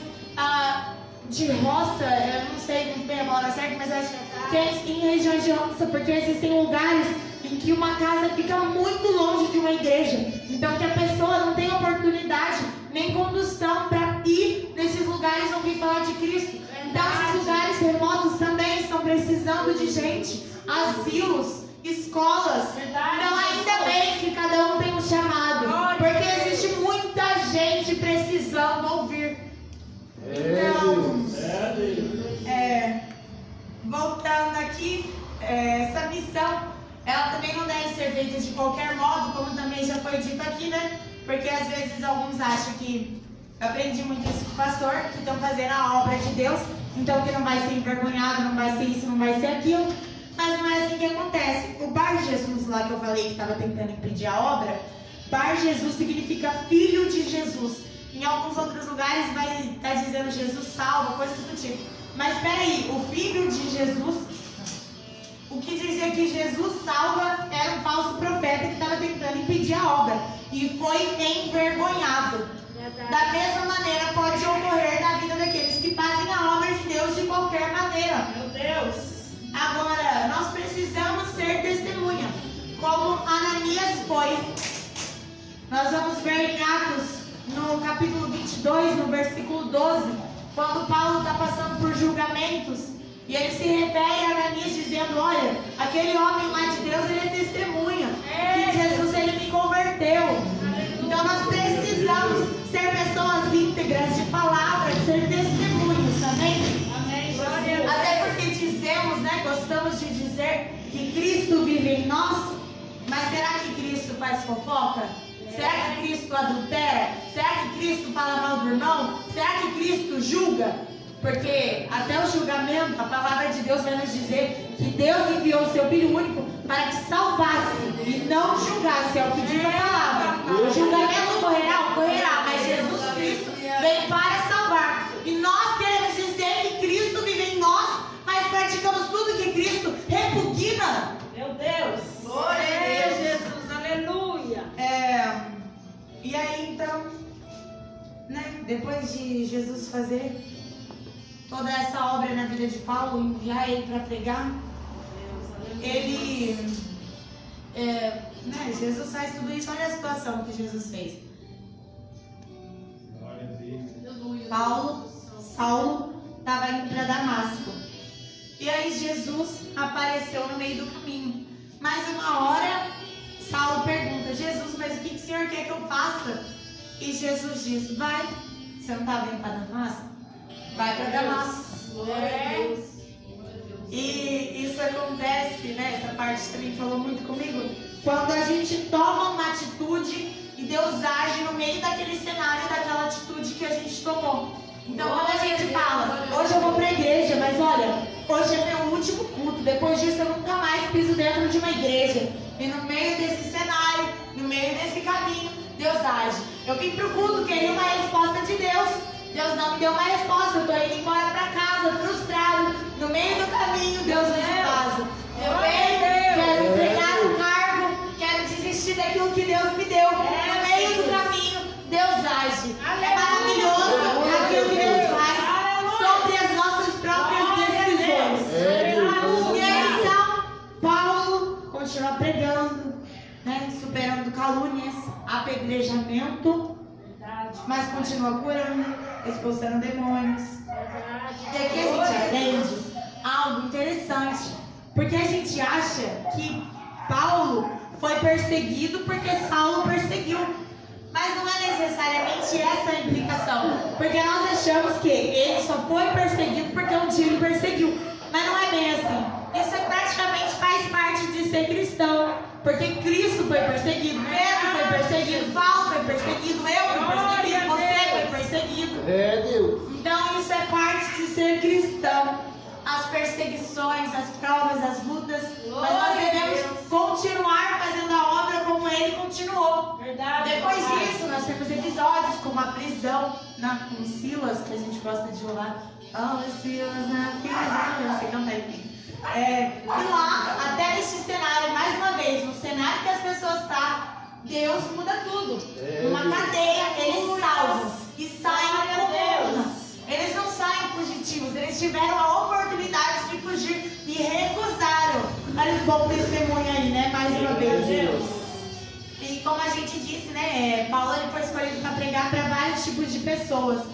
[SPEAKER 11] de roça, eu não sei muito bem a palavra certa, mas acho que é em regiões de roça, porque existem lugares em que uma casa fica muito longe de uma igreja, então que a pessoa não tem oportunidade nem condução para ir nesses lugares ouvir falar de Cristo. Então esses lugares remotos também estão precisando de gente, asilos, escolas. Então ainda bem que cada um tem um chamado, porque existe muita gente precisando ouvir. Então, voltando aqui, essa missão, ela também não deve ser feita de qualquer modo, como também já foi dito aqui, né? Porque às vezes alguns acham que, eu aprendi muito isso com o pastor, que estão fazendo a obra de Deus, então que não vai ser envergonhado, não vai ser isso, não vai ser aquilo, mas não é assim que acontece. O Bar Jesus lá que eu falei que estava tentando impedir a obra, Bar Jesus significa filho de Jesus. Em alguns outros lugares vai estar dizendo Jesus salva, coisas do tipo. Mas peraí, o filho de Jesus, o que dizia que Jesus salva era um falso profeta que estava tentando impedir a obra e foi envergonhado. Da mesma maneira pode ocorrer na vida daqueles que fazem a obra de Deus de qualquer maneira. Meu Deus! Agora, nós precisamos ser testemunha, como Ananias foi. Nós vamos ver em Atos, no capítulo 22, no versículo 12, quando Paulo está passando por julgamentos, e ele se refere a Ananias dizendo, olha, aquele homem lá de Deus, ele é testemunha, que Jesus, ele me converteu. Então nós precisamos ser pessoas íntegras de palavra, ser testemunhos, amém? Amém. Até porque dizemos, né, gostamos de dizer que Cristo vive em nós, mas será que Cristo faz fofoca? Será que Cristo adultera? Será que Cristo fala mal do irmão? Será que Cristo julga? Porque até o julgamento, a palavra de Deus vai nos dizer que Deus enviou o seu Filho único para que salvasse e não julgasse, é o que diz a palavra. O julgamento ocorrerá, mas Jesus Cristo veio para salvar. E nós queremos dizer que Cristo vive em nós, mas praticamos tudo que Cristo repugna. Meu Deus! Glória a Deus, Jesus, aleluia! E aí então, né, depois de Jesus fazer toda essa obra na vida de Paulo, enviar ele para pregar, ele, Jesus faz tudo isso. Olha a situação que Jesus fez. Saulo estava indo para Damasco, e aí Jesus apareceu no meio do caminho. Mas uma hora Saulo pergunta, Jesus, mas o que o Senhor quer que eu faça? E Jesus diz, vai, você não estava indo para Damasco? Vai para Damasco. E isso acontece, né? Essa parte também falou muito comigo. Quando a gente toma uma atitude e Deus age no meio daquele cenário, daquela atitude que a gente tomou. Então quando a gente fala, hoje eu vou para a igreja, mas olha, hoje é meu último culto, depois disso eu nunca mais piso dentro de uma igreja. E no meio desse cenário, no meio desse caminho, Deus age. Eu vim para o culto, queria uma resposta de Deus. Deus não me deu uma resposta, eu estou indo embora para casa, frustrado. No meio do caminho, Deus me faz. Eu quero entregar o cargo, quero desistir daquilo que Deus me deu. No meio do caminho, Deus age. É maravilhoso aquilo que Deus faz sobre as nossas próprias decisões. E aí então, Paulo continua pregando, né, superando calúnias, apedrejamento, mas continua curando, expulsando demônios. E aqui a gente aprende algo interessante, porque a gente acha que Paulo foi perseguido porque Saulo perseguiu, mas não é necessariamente essa a implicação, porque nós achamos que ele só foi perseguido porque um time perseguiu, mas não é bem assim. Isso praticamente faz parte de ser cristão, porque Cristo foi perseguido, Pedro foi perseguido, Paulo foi perseguido, eu fui perseguido, você foi perseguido. Deus. Então isso é parte de ser cristão. As perseguições, as provas, as lutas, mas nós devemos continuar fazendo a obra como ele continuou. Verdade. Depois disso, nós temos episódios como a prisão com Silas, que a gente gosta de louvar. Oh, Silas na prisão, eu não sei cantar enfim. E lá, até nesse cenário, mais uma vez, no cenário que as pessoas estão, Deus muda tudo. Numa cadeia, eles salvam e saem como eles não saem fugitivos, eles tiveram a oportunidade de fugir e recusaram. Olha o bom testemunho aí, né? Mais uma vez. E como a gente disse, né? Paulo ele foi escolhido para pregar para vários tipos de pessoas.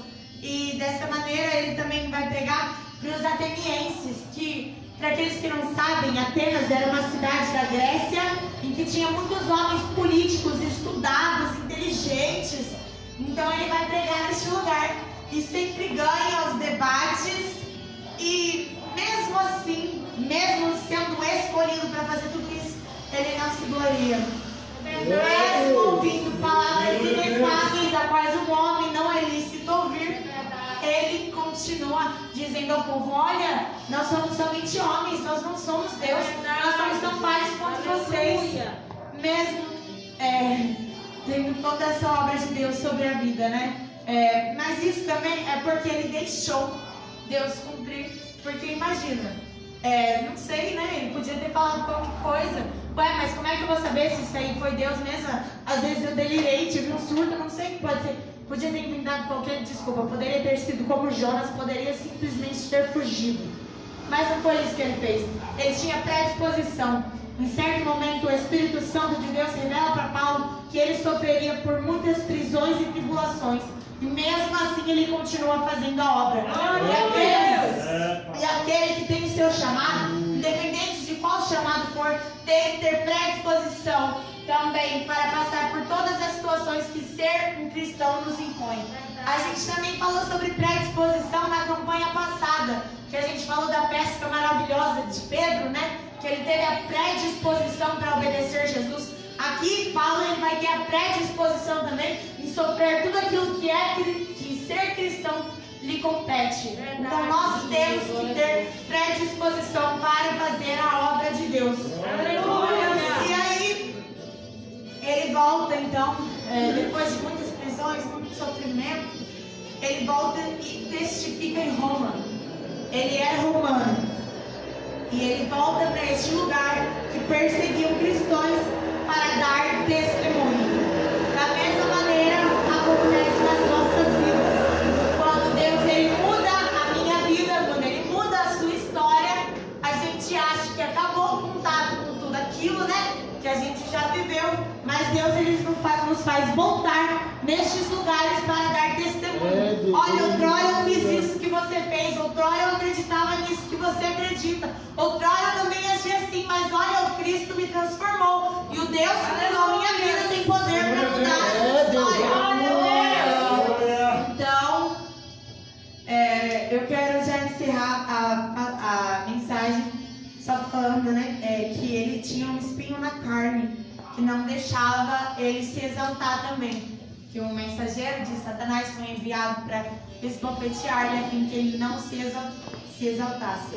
[SPEAKER 11] E dessa maneira ele também vai pregar para os atenienses, que, para aqueles que não sabem, Atenas era uma cidade da Grécia em que tinha muitos homens políticos, estudados, inteligentes. Então ele vai pregar neste lugar. e sempre ganha os debates. E mesmo assim, mesmo sendo escolhido para fazer tudo isso, ele não se gloria. Mesmo ouvindo palavras inefáveis, a quais o homem não é lícito ouvir, ele continua dizendo ao povo: olha, nós somos somente homens, nós não somos Deus, nós somos tão pais quanto vocês. Mesmo tendo toda essa obra de Deus sobre a vida, né? Mas isso também é porque ele deixou Deus cumprir. Porque imagina, não sei, né? Ele podia ter falado qualquer coisa. Ué, mas como é que eu vou saber se isso aí foi Deus mesmo? Às vezes eu delirei, tive um surto, não sei o que pode ser. Podia ter inventado qualquer desculpa, poderia ter sido como Jonas, poderia simplesmente ter fugido. Mas não foi isso que ele fez. Ele tinha predisposição. Em certo momento, o Espírito Santo de Deus revela para Paulo que ele sofreria por muitas prisões e tribulações. E mesmo assim ele continua fazendo a obra. E aquele que tem o seu chamado, independente de qual chamado for, tem que ter predisposição também para passar por todas as situações que ser um cristão nos impõe. A gente também falou sobre predisposição na campanha passada, que a gente falou da pesca maravilhosa de Pedro, né? Que ele teve a predisposição para obedecer Jesus. Aqui, Paulo ele vai ter a predisposição também em sofrer tudo aquilo que ser cristão lhe compete. Então nós temos que ter predisposição para fazer a obra de Deus. E aí, ele volta então, depois de muitas prisões, muito sofrimento, ele volta e testifica em Roma. Ele é romano. E ele volta para este lugar que perseguiam cristãos para dar testemunho. Da mesma maneira, acontece nas nossas vidas. Quando Deus ele muda a minha vida, quando ele muda a sua história, a gente acha que acabou o contato com tudo aquilo, né? Que a gente já viveu. Mas Deus ele nos faz voltar nestes lugares para dar testemunho. Olha, outrora eu fiz isso que você fez, outrora eu acreditava nisso que você acredita, outrora eu também agi assim, mas olha, o Cristo me transformou e o Deus que mudou a minha vida tem poder para mudar a sua história. Então, eu quero já encerrar a mensagem só falando, né, que ele tinha um espinho na carne que não deixava ele se exaltar também. Que um mensageiro de Satanás foi enviado para esbofetear-lhe a fim que ele não se exaltasse.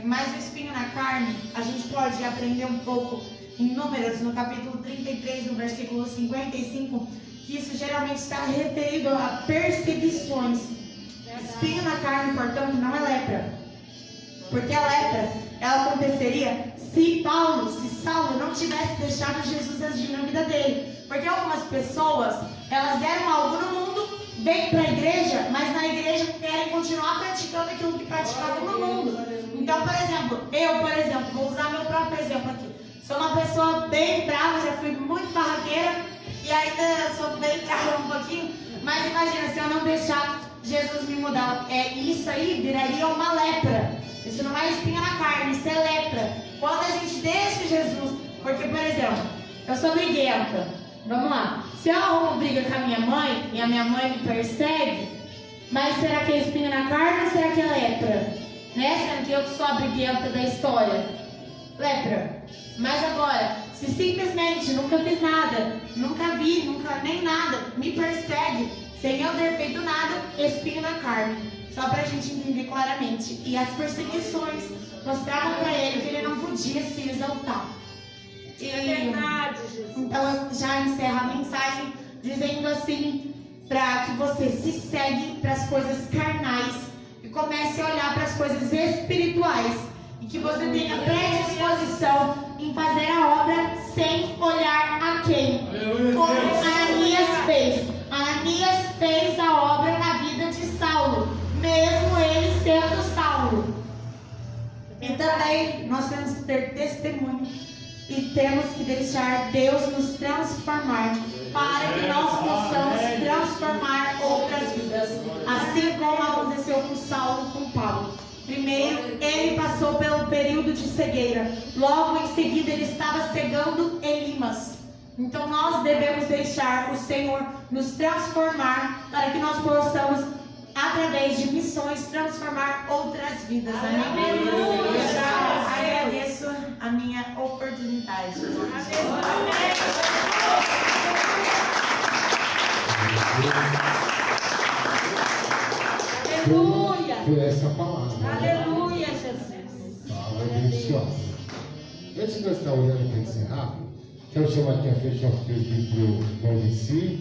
[SPEAKER 11] Mas o espinho na carne, a gente pode aprender um pouco em Números, no capítulo 33, no versículo 55, que isso geralmente está referido a perseguições. Espinho na carne, portanto, não é lepra. Porque a lepra, ela aconteceria se Saulo não tivesse deixado Jesus agir na vida dele. Porque algumas pessoas, elas eram algo no mundo, vêm para a igreja, mas na igreja querem continuar praticando aquilo que praticavam no mundo. Então, por exemplo, vou usar meu próprio exemplo aqui. Sou uma pessoa bem brava, já fui muito barraqueira e ainda sou bem brava um pouquinho. Mas imagina, se eu não deixar Jesus me mudar, isso aí viraria uma lepra. Isso não é espinha na carne, isso é lepra. Quando a gente deixa Jesus, porque, por exemplo, eu sou briguenta. Vamos lá. Se eu arrumo briga com a minha mãe e a minha mãe me persegue, mas será que é espinho na carne ou será que é lepra? Né? Sendo que eu sou a briguenta da história. Lepra. Mas agora, se simplesmente nunca fiz nada, nunca vi, nunca nem nada, me persegue, sem eu ter feito nada, espinho na carne. Só pra gente entender claramente. E as perseguições mostravam pra ele que ele não podia se exaltar.
[SPEAKER 5] É verdade, Jesus.
[SPEAKER 11] Então eu já encerro a mensagem dizendo assim, para que você se segue para as coisas carnais e comece a olhar para as coisas espirituais. E que você tenha predisposição em fazer a obra sem olhar a quem. Como Ananias fez. Ananias fez a obra na vida de Saulo, mesmo ele sendo Saulo. E também nós temos que ter testemunho e temos que deixar Deus nos transformar para que nós possamos transformar outras vidas, assim como aconteceu com Saulo e com Paulo. Primeiro, ele passou pelo período de cegueira. Logo em seguida, ele estava cegando Elimas. Então, nós devemos deixar o Senhor nos transformar para que nós possamos através de missões, transformar outras vidas. Amém? Eu já agradeço a minha oportunidade.
[SPEAKER 3] Aleluia.
[SPEAKER 1] Por essa palavra.
[SPEAKER 3] Aleluia, Jesus.
[SPEAKER 1] Palavra abençoada. Antes de nós estar orando para encerrar, quero chamar aqui à frente nosso presbítero Valdeci,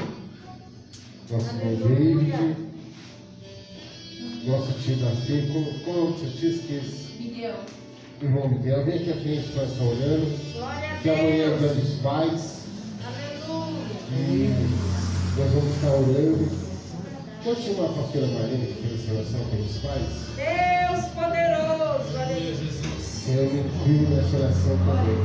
[SPEAKER 1] nosso irmão David, nosso tio da fé. Qual é o seu tio? Esqueci.
[SPEAKER 10] Miguel.
[SPEAKER 1] Irmão Miguel, vem aqui à frente para estar orando.
[SPEAKER 3] Glória a
[SPEAKER 1] Que amanhã é
[SPEAKER 3] Deus.
[SPEAKER 1] dia dos pais.
[SPEAKER 3] Aleluia.
[SPEAKER 1] E nós vamos estar orando. Pode chamar a pastora Marina que fez essa oração pelos pais?
[SPEAKER 3] Deus poderoso. Aleluia.
[SPEAKER 1] Eu me incluo nessa oração também.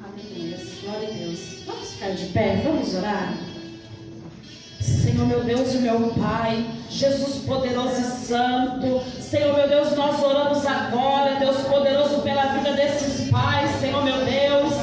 [SPEAKER 9] Aleluia. Glória a Deus. Vamos ficar de pé, vamos orar. Senhor meu Deus e meu Pai, Jesus poderoso e santo, Senhor meu Deus, nós oramos agora, Deus poderoso, pela vida desses pais, Senhor meu Deus,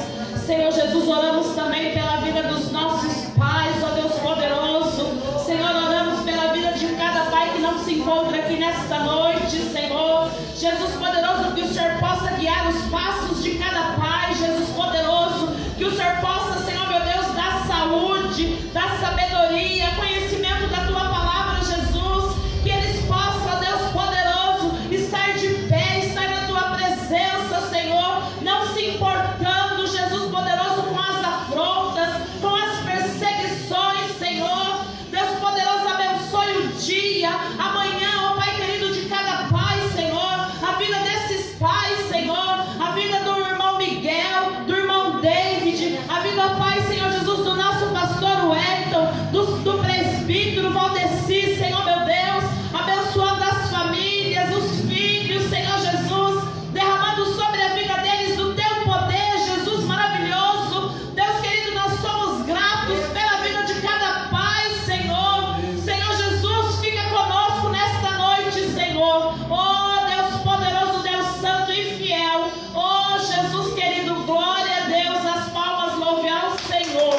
[SPEAKER 9] Senhor Jesus, oramos também pela vida dos nossos pais, ó Deus poderoso, Senhor, oramos pela vida de cada pai que não se encontra aqui nesta noite, Senhor, Jesus poderoso, que o Senhor possa guiar os passos de cada pai, Jesus poderoso, que o Senhor possa, Senhor meu Deus, dar saúde, dar sabedoria, conhecimento da Tua palavra, Jesus, que eles possam, ó Deus poderoso, estar de pé, estar na Tua presença, Senhor, não se importando, Jesus poderoso, com as afrontas, com as perseguições, Senhor, Deus poderoso, abençoe o dia, amanhã, ó Pai querido, de cada pai, Senhor, a vida desses pais, Senhor, a vida do irmão Miguel, do irmão David, a vida, ó Pai, Senhor Jesus, do nosso pastor Wellington, do presbítero Valdeci, Senhor meu Deus, abençoando as famílias, os filhos, Senhor Jesus, derramando sobre a vida deles o Teu poder, Jesus maravilhoso, Deus querido, nós somos gratos pela vida de cada pai, Senhor, Senhor Jesus, fica conosco nesta noite, Senhor, oh Deus poderoso, Deus santo e fiel, oh Jesus querido, glória a Deus, as palmas louve ao Senhor,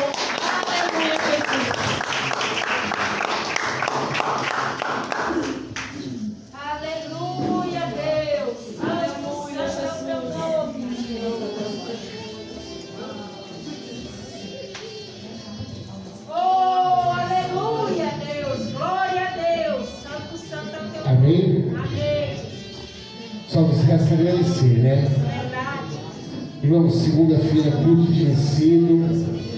[SPEAKER 9] aleluia, Jesus.
[SPEAKER 3] Aleluia, Deus. Aleluia, Jesus. Oh, aleluia, Deus. Glória a Deus. Santo, santo é o Teu nome.
[SPEAKER 1] Amém?
[SPEAKER 3] Amém.
[SPEAKER 1] Só nos resta agradecer, né?
[SPEAKER 3] Verdade.
[SPEAKER 1] Irmãos, segunda-feira, culto de ensino.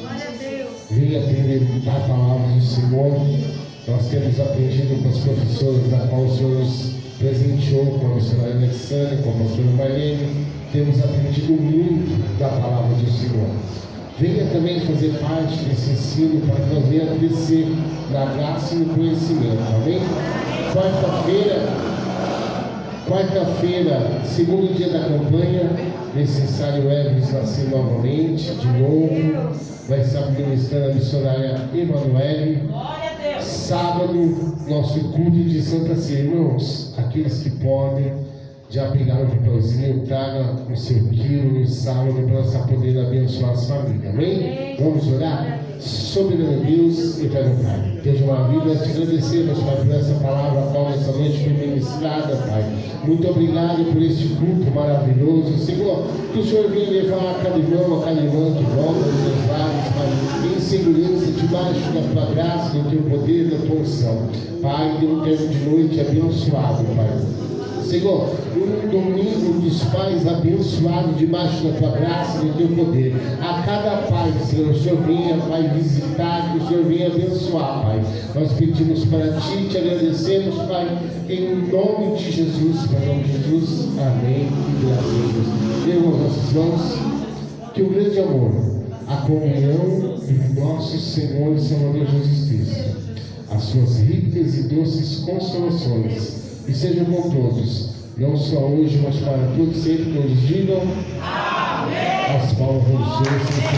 [SPEAKER 3] Glória a Deus.
[SPEAKER 1] Venha aprender a palavra do Senhor. Nós temos aprendido com as professoras da qual o Senhor nos presenteou, com a missionária Alexandre, com a pastora Marlene. Temos aprendido muito da palavra do Senhor. Venha também fazer parte desse ensino para que nós venhamos crescer na graça e no conhecimento. Amém? Quarta-feira, segundo dia da campanha, necessário Elvis nascer novamente, de novo. Vai estar ministrando a missionária Emanuele. Sábado, nosso culto de Santa Ceia. Irmãos, aqueles que podem, já pegaram o papelzinho, traga o seu quilo no sábado para nós poder abençoar as famílias. Amém? Vamos orar? Soberano Deus, eterno Pai, Deus maravilha, te agradecemos, Pai, por essa palavra, a qual essa noite foi ministrada, Pai. Muito obrigado por este culto maravilhoso. Senhor, que o Senhor venha levar a cada irmão, a cada irmã que volta aos seus lares, Pai, em segurança, debaixo da tua graça, do teu poder, da tua unção. Pai, dê um tempo de noite abençoado, Pai. Senhor, um domingo dos pais abençoado debaixo da tua graça e do teu poder. A cada pai, Senhor, o Senhor venha, Pai, visitar, que o Senhor venha abençoar, Pai. Nós pedimos para Ti, te agradecemos, Pai, em nome de Jesus, em nome de Jesus, amém e graças a Deus. Deus, nossos irmãos, que o grande amor, a comunhão do nosso Senhor e Salvador Jesus Cristo, as suas ricas e doces consolações, e sejam com todos, não só hoje, mas para todos sempre, todos digam amém. As palmas do Senhor.